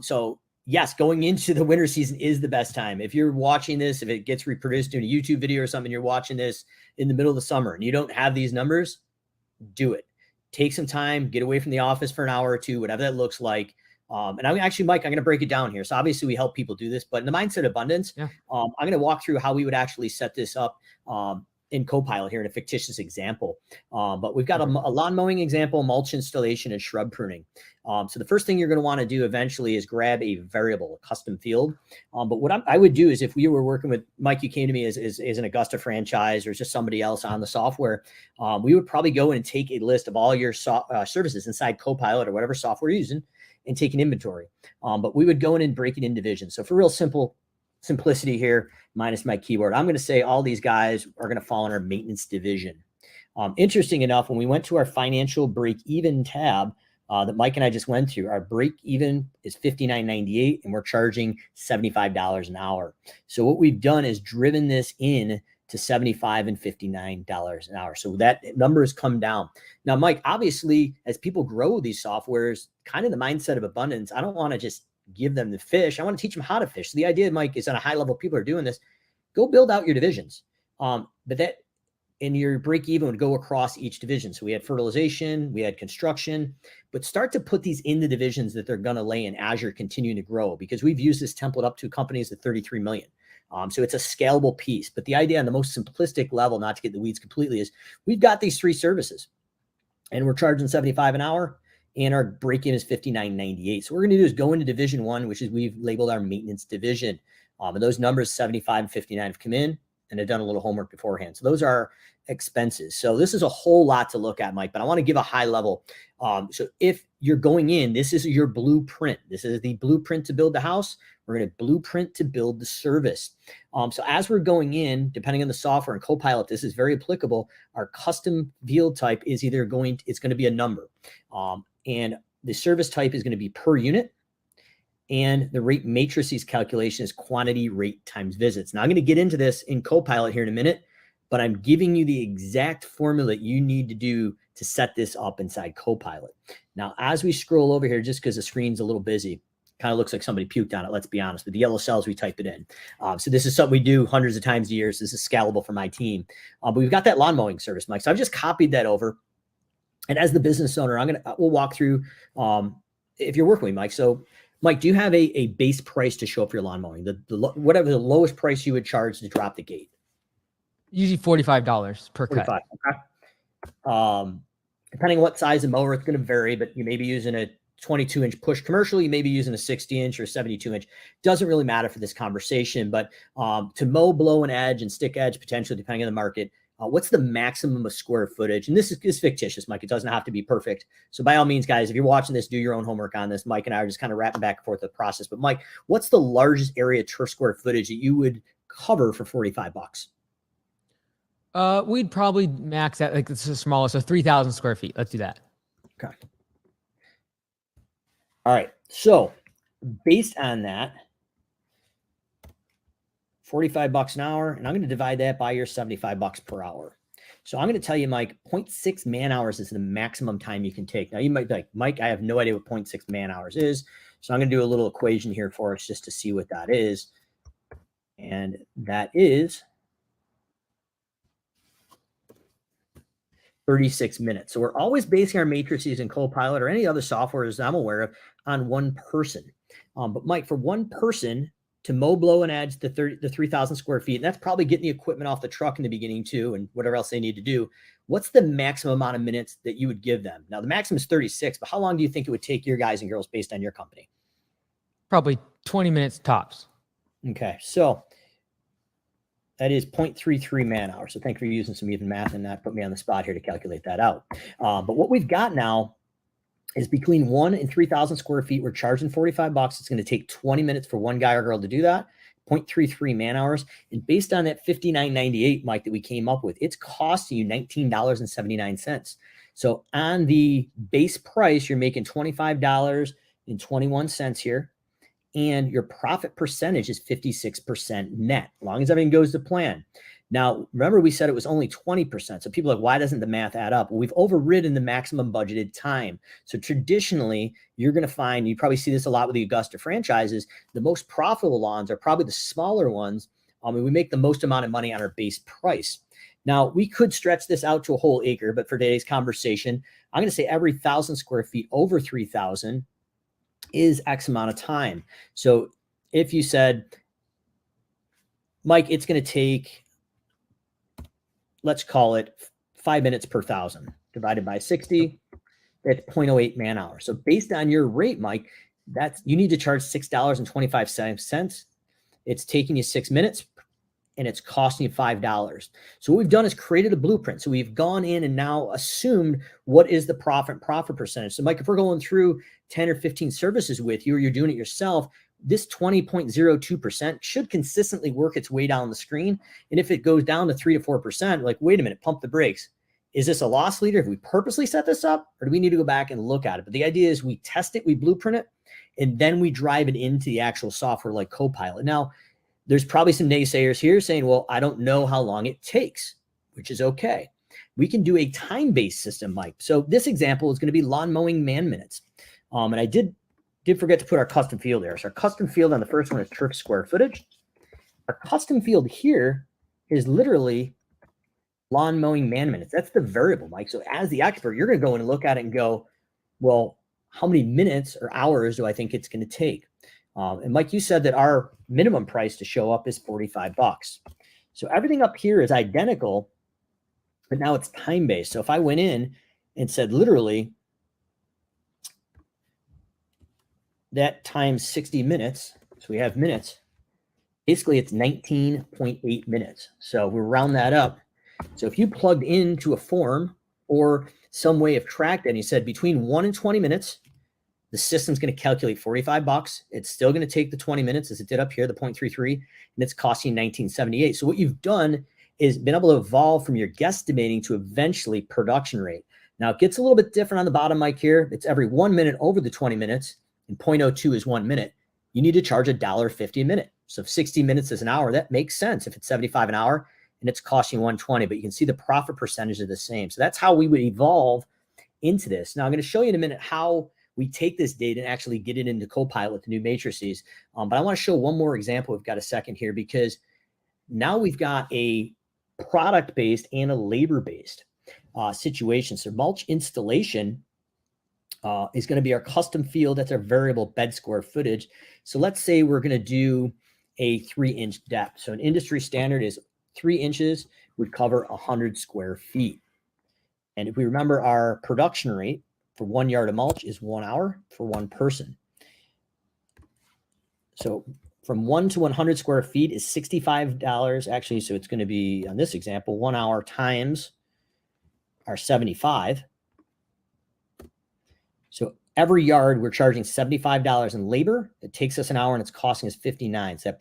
So yes, going into the winter season is the best time. If you're watching this, if it gets reproduced in a YouTube video or something, you're watching this in the middle of the summer and you don't have these numbers, do it. Take some time, get away from the office for an hour or two, whatever that looks like. And I'm actually, Mike, I'm going to break it down here. So obviously we help people do this, but in the mindset of abundance, I'm going to walk through how we would actually set this up in Copilot here in a fictitious example. But we've got a lawn mowing example, mulch installation, and shrub pruning. So the first thing you're going to want to do eventually is grab a variable, a custom field. But what I would do is, if we were working with Mike, you came to me as an Augusta franchise or just somebody else on the software, we would probably go in and take a list of all your services inside Copilot or whatever software you're using and take an inventory. But we would go in and break it in divisions. So for real simplicity here, minus my keyword, I'm going to say all these guys are going to fall in our maintenance division. Interesting enough, when we went to our financial break-even tab that Mike and I just went through, our break-even is $59.98, and we're charging $75 an hour. So what we've done is driven this in to $75 and $59 an hour. So that number has come down. Now, Mike, obviously, as people grow these softwares, kind of the mindset of abundance, I don't want to just give them the fish. I want to teach them how to fish. So the idea, Mike, is on a high level, people are doing this. Go build out your divisions. But that in your break even would go across each division. So we had fertilization, we had construction, but start to put these in the divisions that they're going to lay in as you're continuing to grow, because we've used this template up to companies at 33 million. So it's a scalable piece. But the idea on the most simplistic level, not to get the weeds completely, is we've got these 3 services and we're charging $75 an hour and our break-in is $59.98. So what we're going to do is go into division 1, which is we've labeled our maintenance division. And those numbers 75 and 59 have come in, and I've done a little homework beforehand. So those are expenses. So this is a whole lot to look at, Mike, but I want to give a high level. So if you're going in, this is your blueprint. This is the blueprint to build the house. We're going to blueprint to build the service. So as we're going in, depending on the software and Copilot, this is very applicable. Our custom field type is either it's going to be a number. And the service type is going to be per unit. And the rate matrices calculation is quantity, rate times visits. Now I'm going to get into this in Copilot here in a minute, but I'm giving you the exact formula you need to do to set this up inside Copilot. Now, as we scroll over here, just because the screen's a little busy, kind of looks like somebody puked on it, let's be honest, but the yellow cells, we type it in. So this is something we do hundreds of times a year. So this is scalable for my team. But we've got that lawn mowing service, Mike. So I've just copied that over. And as the business owner, we'll walk through, if you're working with me, Mike. So Mike, do you have a base price to show up for your lawn mowing? Whatever the lowest price you would charge to drop the gate? Usually $45 per 45, cut. Okay. Depending on what size of mower, it's going to vary, but you may be using a 22-inch push commercial, you may be using a 60-inch or 72-inch. Doesn't really matter for this conversation, but to mow, blow, and edge and stick edge, potentially depending on the market, what's the maximum of square footage? And this is fictitious, Mike. It doesn't have to be perfect. So by all means, guys, if you're watching this, do your own homework on this. Mike and I are just kind of wrapping back and forth the process. But Mike, what's the largest area turf square footage that you would cover for $45? We'd probably max out, like this is smaller, so 3,000 square feet. Let's do that. Okay. All right. So based on that, $45 an hour, and I'm going to divide that by your $75 per hour. So I'm going to tell you, Mike, 0.6 man hours is the maximum time you can take. Now you might be like, Mike, I have no idea what 0.6 man hours is. So I'm going to do a little equation here for us just to see what that is. And that is 36 minutes. So we're always basing our matrices in Copilot or any other software as I'm aware of on one person. But Mike, for one person to mow, blow, and edge the 3,000 square feet, and that's probably getting the equipment off the truck in the beginning too, and whatever else they need to do. What's the maximum amount of minutes that you would give them? Now the maximum is 36, but how long do you think it would take your guys and girls based on your company? Probably 20 minutes tops. Okay, so that is 0.33 man hours. So thank you for using some even math and that put me on the spot here to calculate that out. But what we've got now is between 1 and 3,000 square feet. We're charging $45. It's going to take 20 minutes for one guy or girl to do that. 0.33 man hours. And based on that $59.98, Mike, that we came up with, it's costing you $19.79. So on the base price, you're making $25.21 here. And your profit percentage is 56% net, as long as everything goes to plan. Now, remember we said it was only 20%. So people are like, why doesn't the math add up? Well, we've overridden the maximum budgeted time. So traditionally, you're going to find, you probably see this a lot with the Augusta franchises, the most profitable lawns are probably the smaller ones. And we make the most amount of money on our base price. Now, we could stretch this out to a whole acre, but for today's conversation, I'm going to say every 1,000 square feet over 3,000 is X amount of time. So if you said, Mike, it's going to take, let's call it 5 minutes per 1,000 divided by 60, that's 0.08 man hours. So based on your rate, Mike, you need to charge $6.25. It's taking you 6 minutes and it's costing you $5. So what we've done is created a blueprint. So we've gone in and now assumed what is the profit percentage. So Mike, if we're going through 10 or 15 services with you, or you're doing it yourself, this 20.02% should consistently work its way down the screen. And if it goes down to 3 to 4%, like, wait a minute, pump the brakes. Is this a loss leader? Have we purposely set this up, or do we need to go back and look at it? But the idea is we test it, we blueprint it, and then we drive it into the actual software like Copilot. Now, there's probably some naysayers here saying, well, I don't know how long it takes, which is okay. We can do a time-based system, Mike. So this example is going to be lawn mowing man minutes. And I did forget to put our custom field there. So our custom field on the first one is turf square footage. Our custom field here is literally lawn mowing man minutes. That's the variable, Mike. So as the expert, you're going to go in and look at it and go, well, how many minutes or hours do I think it's going to take? And Mike, you said that our minimum price to show up is $45. So everything up here is identical, but now it's time-based. So if I went in and said literally that times 60 minutes, so we have minutes, basically it's 19.8 minutes. So we round that up. So if you plugged into a form or some way of track that, and you said between 1 and 20 minutes, the system's going to calculate $45. It's still going to take the 20 minutes as it did up here, the 0.33, and it's costing $19.78. So what you've done is been able to evolve from your guesstimating to eventually production rate. Now it gets a little bit different on the bottom, Mike, here. It's every 1 minute over the 20 minutes, and 0.02 is 1 minute. You need to charge $1.50 a minute. So if 60 minutes is an hour, that makes sense if it's 75 an hour and it's costing 120, but you can see the profit percentage are the same. So that's how we would evolve into this. Now I'm going to show you in a minute how we take this data and actually get it into Copilot, the new matrices. But I want to show one more example. We've got a second here because now we've got a product-based and a labor-based situation. So mulch installation is going to be our custom field. That's our variable bed square footage. So let's say we're going to do a 3-inch depth. So an industry standard is 3 inches would cover 100 square feet. And if we remember, our production rate for 1 yard of mulch is 1 hour for one person. So from 1 to 100 square feet is $65. Actually, so it's going to be, on this example, 1 hour times our 75. So every yard we're charging $75 in labor. It takes us an hour and it's costing us 59. So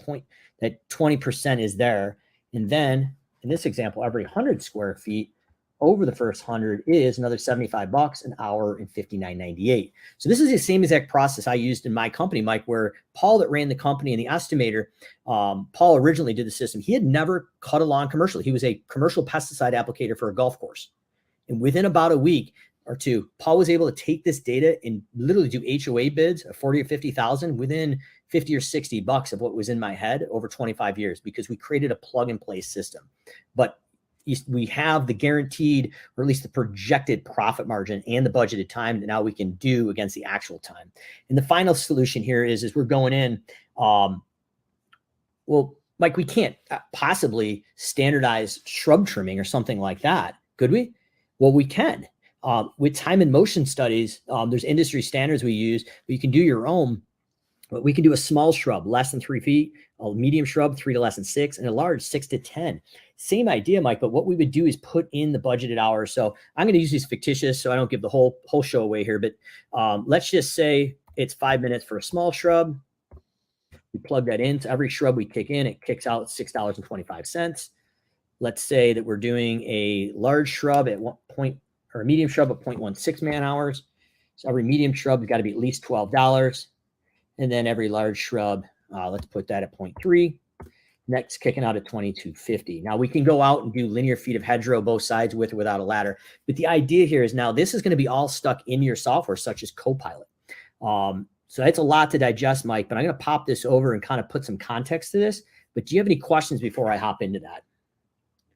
that 20% is there. And then in this example, every 100 square feet over the first 100 is another $75 an hour and $59.98. So this is the same exact process I used in my company, Mike, where Paul that ran the company and the estimator, Paul originally did the system. He had never cut a lawn commercially. He was a commercial pesticide applicator for a golf course. And within about a week or two, Paul was able to take this data and literally do HOA bids of 40 or 50,000 within 50 or 60 bucks of what was in my head over 25 years, because we created a plug and play system. But we have the guaranteed, or at least the projected profit margin and the budgeted time that now we can do against the actual time. And the final solution here is we're going in, well, Mike, we can't possibly standardize shrub trimming or something like that, could we? Well, we can. With time and motion studies, there's industry standards we use, but you can do your own. But we can do a small shrub, less than 3 feet, a medium shrub, 3 to less than 6, and a large 6 to 10. Same idea, Mike, but what we would do is put in the budgeted hours. So I'm going to use these fictitious so I don't give the whole show away here, but let's just say it's 5 minutes for a small shrub. We plug that in. So every shrub we kick in, it kicks out $6.25. Let's say that we're doing a large shrub at 1 point, or a medium shrub at 0.16 man hours. So every medium shrub has got to be at least $12. And then every large shrub, let's put that at 0.3. Next, kicking out at $22.50. Now we can go out and do linear feet of hedgerow both sides with or without a ladder. But the idea here is now this is going to be all stuck in your software, such as Copilot. So that's a lot to digest, Mike, but I'm going to pop this over and kind of put some context to this. But do you have any questions before I hop into that?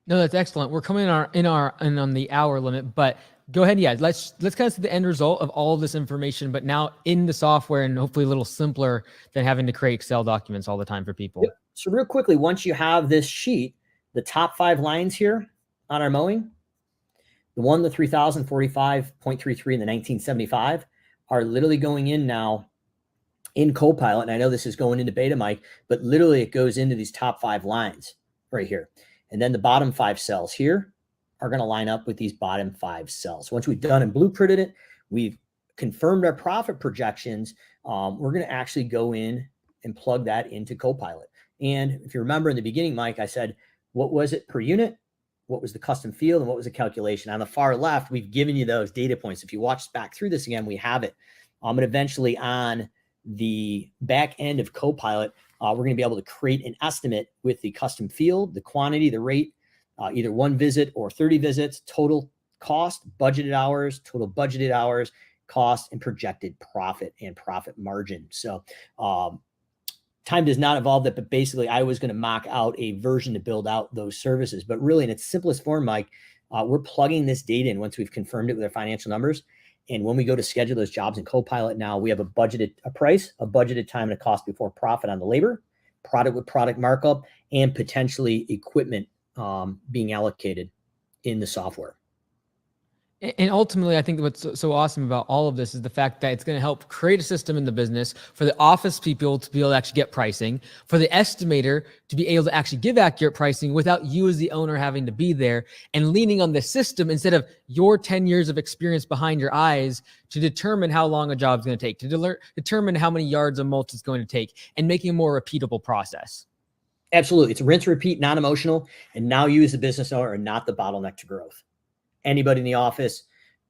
No, that's excellent. We're coming in on the hour limit, but go ahead. Yeah, let's kind of see the end result of all of this information, but now in the software and hopefully a little simpler than having to create Excel documents all the time for people. Yep. So real quickly, once you have this sheet, the top 5 lines here on our mowing, the 3045.33 and the 1975 are literally going in now in Copilot. And I know this is going into beta, Mike, but literally it goes into these top 5 lines right here. And then the bottom 5 cells here are going to line up with these bottom 5 cells. Once we've done and blueprinted it, we've confirmed our profit projections. We're going to actually go in and plug that into Copilot. And if you remember in the beginning, Mike, I said, what was it per unit? What was the custom field? And what was the calculation? On the far left, we've given you those data points. If you watch back through this again, we have it. And eventually on the back end of Copilot, we're going to be able to create an estimate with the custom field, the quantity, the rate, either 1 visit or 30 visits, total cost, budgeted hours, total budgeted hours, cost, and projected profit and profit margin. So time does not evolve that, but basically I was going to mock out a version to build out those services. But really in its simplest form, Mike, we're plugging this data in once we've confirmed it with our financial numbers. And when we go to schedule those jobs in Copilot now, we have a price, a budgeted time, and a cost before profit on the labor, product with product markup, and potentially equipment being allocated in the software. And ultimately, I think what's so awesome about all of this is the fact that it's going to help create a system in the business for the office people to be able to actually get pricing, for the estimator to be able to actually give accurate pricing without you as the owner having to be there, and leaning on the system instead of your 10 years of experience behind your eyes to determine how long a job is going to take, to determine how many yards of mulch it's going to take, and making a more repeatable process. Absolutely. It's rinse, repeat, non-emotional. And now you as the business owner are not the bottleneck to growth. Anybody in the office,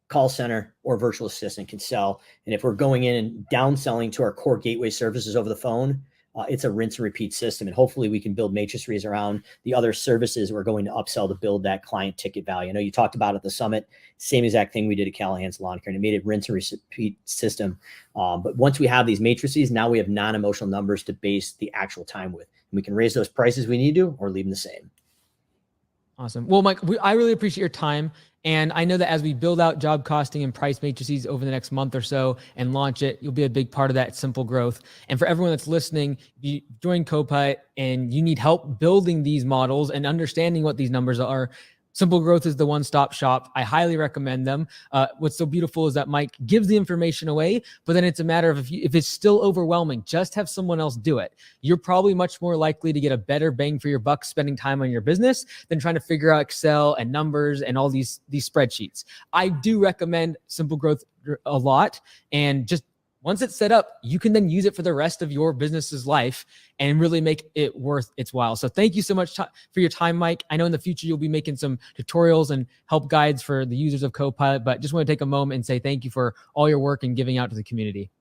call center, or virtual assistant can sell. And if we're going in and downselling to our core gateway services over the phone, it's a rinse and repeat system. And hopefully we can build matrices around the other services we're going to upsell to build that client ticket value. I know you talked about at the summit, same exact thing we did at Callahan's Lawn Care, and it made it rinse and repeat system. But once we have these matrices, now we have non-emotional numbers to base the actual time with. And we can raise those prices we need to, or leave them the same. Awesome. Well, Mike, I really appreciate your time. And I know that as we build out job costing and price matrices over the next month or so and launch it, you'll be a big part of that simple growth. And for everyone that's listening, if you join Copilot and you need help building these models and understanding what these numbers are, Simple Growth is the one-stop shop. I highly recommend them. What's so beautiful is that Mike gives the information away, but then it's a matter of if it's still overwhelming, just have someone else do it. You're probably much more likely to get a better bang for your buck spending time on your business than trying to figure out Excel and numbers and all these spreadsheets. I do recommend Simple Growth a lot, and just once it's set up, you can then use it for the rest of your business's life and really make it worth its while. So thank you so much for your time, Mike. I know in the future you'll be making some tutorials and help guides for the users of Copilot, but just want to take a moment and say thank you for all your work and giving out to the community.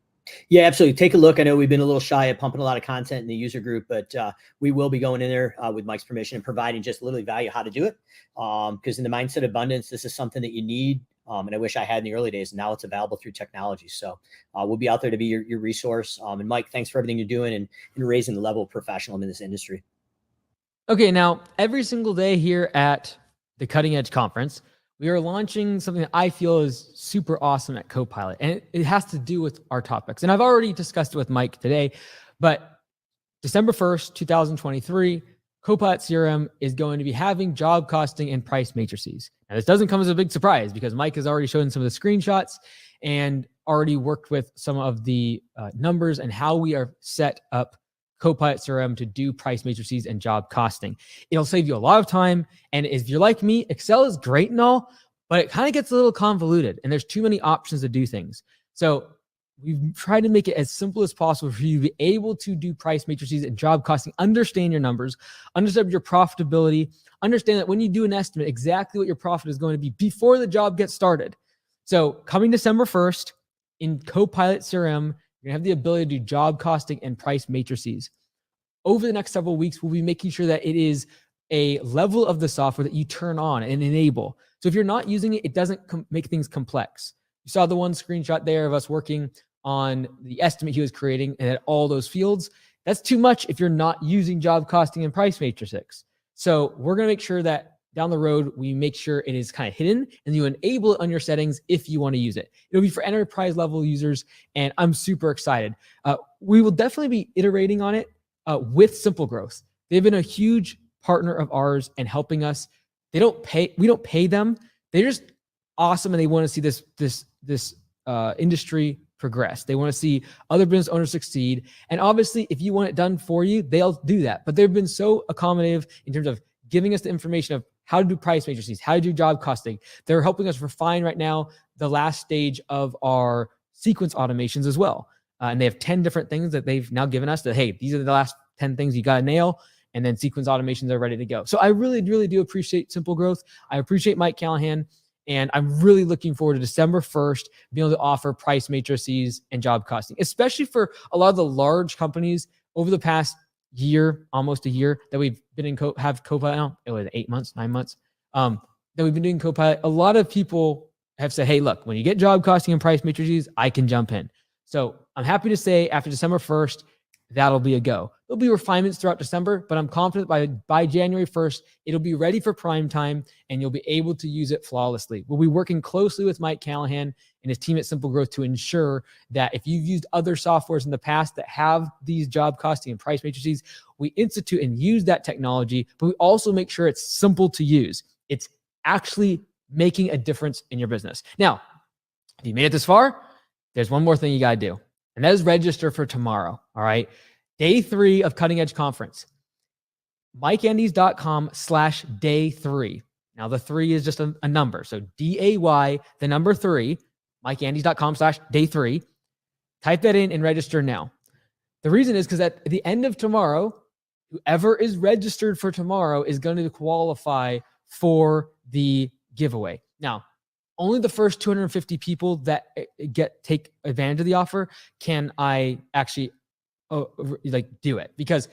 Yeah, absolutely. Take a look. I know we've been a little shy of pumping a lot of content in the user group, but we will be going in there with Mike's permission and providing just literally value how to do it. Because in the mindset of abundance, this is something that you need. And I wish I had in the early days. Now it's available through technology. So we'll be out there to be your resource. And Mike, thanks for everything you're doing and raising the level of professionalism in this industry. Okay, now every single day here at the Cutting Edge Conference, we are launching something that I feel is super awesome at Copilot. And it has to do with our topics. And I've already discussed it with Mike today, but December 1st, 2023, Copilot CRM is going to be having job costing and price matrices. Now, this doesn't come as a big surprise because Mike has already shown some of the screenshots and already worked with some of the numbers and how we are set up Copilot CRM to do price matrices and job costing. It'll save you a lot of time. And if you're like me, Excel is great and all, but it kind of gets a little convoluted and there's too many options to do things. So we've tried to make it as simple as possible for you to be able to do price matrices and job costing, understand your numbers, understand your profitability, understand that when you do an estimate, exactly what your profit is going to be before the job gets started. So coming December 1st in Copilot CRM, you're gonna have the ability to do job costing and price matrices. Over the next several weeks, we'll be making sure that it is a level of the software that you turn on and enable. So if you're not using it, it doesn't make things complex. You saw the one screenshot there of us working on the estimate he was creating and at all those fields. That's too much if you're not using job costing and price matrices. So we're going to make sure that down the road, we make sure it is kind of hidden and you enable it on your settings if you want to use it. It'll be for enterprise level users, and I'm super excited. We will definitely be iterating on it with Simple Growth. They've been a huge partner of ours and helping us. We don't pay them. They're just awesome, and they want to see this industry progress. They want to see other business owners succeed. And obviously, if you want it done for you, they'll do that. But they've been so accommodative in terms of giving us the information of how to do price matrices, how to do job costing. They're helping us refine right now the last stage of our sequence automations as well. And they have 10 different things that they've now given us that, hey, these are the last 10 things you got to nail. And then sequence automations are ready to go. So I really, really do appreciate Simple Growth. I appreciate Mike Callahan. And I'm really looking forward to December 1st, being able to offer price matrices and job costing, especially for a lot of the large companies over the past year, almost a year that we've been in have Copilot now. It was 8 months, 9 months that we've been doing Copilot. A lot of people have said, hey, look, when you get job costing and price matrices, I can jump in. So I'm happy to say after December 1st, that'll be a go. There'll be refinements throughout December, but I'm confident by January 1st, it'll be ready for prime time and you'll be able to use it flawlessly. We'll be working closely with Mike Callahan and his team at Simple Growth to ensure that if you've used other softwares in the past that have these job costing and price matrices, we institute and use that technology, but we also make sure it's simple to use. It's actually making a difference in your business. Now, if you made it this far, there's one more thing you got to do, and that is register for tomorrow. All right. Day 3 of Cutting Edge Conference. MikeAndes.com/day3. Now, the 3 is just a number. So DAY, the number 3, MikeAndes.com/day3. Type that in and register now. The reason is because at the end of tomorrow, whoever is registered for tomorrow is going to qualify for the giveaway. Now, only the first 250 people that take advantage of the offer can I actually do it, because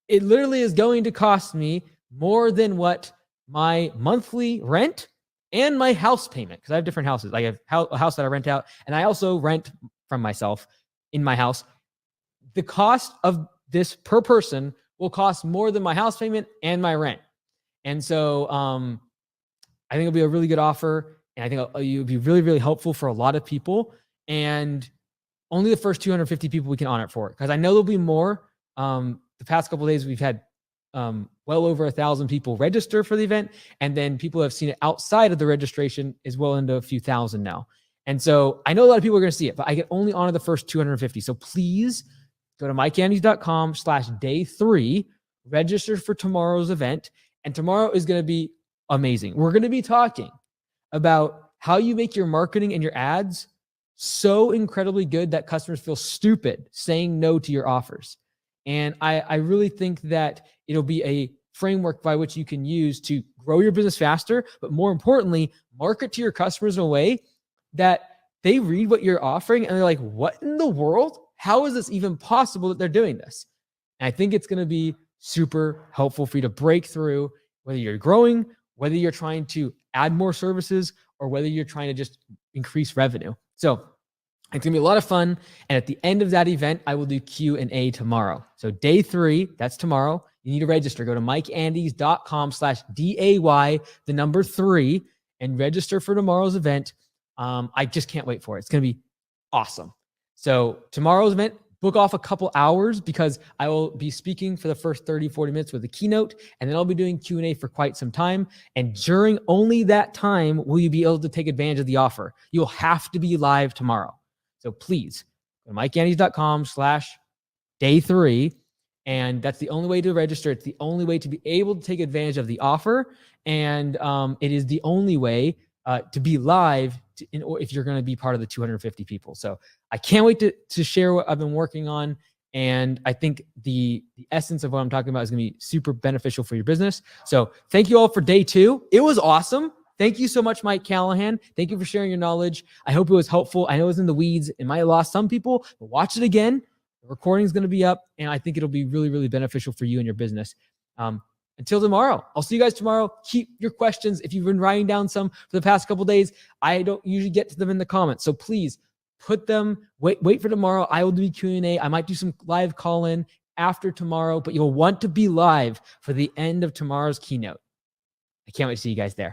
it literally is going to cost me more than what my monthly rent and my house payment, because I have different houses. I have a house that I rent out, and I also rent from myself in my house. The cost of this per person will cost more than my house payment and my rent. And so I think it'll be a really good offer, and I think it'll be really, really helpful for a lot of people. And only the first 250 people we can honor it for, because I know there'll be more. The past couple of days, we've had well over 1,000 people register for the event, and then people have seen it outside of the registration is well into a few thousand now. And so I know a lot of people are going to see it, but I can only honor the first 250. So please go to MikeAndes.com/day3, register for tomorrow's event, and tomorrow is going to be amazing. We're going to be talking about how you make your marketing and your ads so incredibly good that customers feel stupid saying no to your offers. And I really think that it'll be a framework by which you can use to grow your business faster, but more importantly, market to your customers in a way that they read what you're offering and they're like, what in the world? How is this even possible that they're doing this? And I think it's going to be super helpful for you to break through, whether you're growing, whether you're trying to add more services, or whether you're trying to just increase revenue. So it's going to be a lot of fun. And at the end of that event, I will do Q&A tomorrow. So day 3, that's tomorrow. You need to register. Go to MikeAndes.com/DAY, the number 3, and register for tomorrow's event. I just can't wait for it. It's going to be awesome. So tomorrow's event, book off a couple hours, because I will be speaking for the first 30, 40 minutes with a keynote, and then I'll be doing Q&A for quite some time. And during only that time will you be able to take advantage of the offer. You'll have to be live tomorrow. So please go to MikeAndes.com/day3. And that's the only way to register. It's the only way to be able to take advantage of the offer. And it is the only way to be live if you're going to be part of the 250 people. So I can't wait to share what I've been working on. And I think the essence of what I'm talking about is going to be super beneficial for your business. So thank you all for day 2. It was awesome. Thank you so much, Mike Callahan. Thank you for sharing your knowledge. I hope it was helpful. I know it was in the weeds. It might have lost some people, but watch it again. The recording is going to be up, and I think it'll be really, really beneficial for you and your business. Until tomorrow, I'll see you guys tomorrow. Keep your questions. If you've been writing down some for the past couple of days, I don't usually get to them in the comments. So please put them, wait for tomorrow. I will do Q&A. I might do some live call-in after tomorrow, but you'll want to be live for the end of tomorrow's keynote. I can't wait to see you guys there.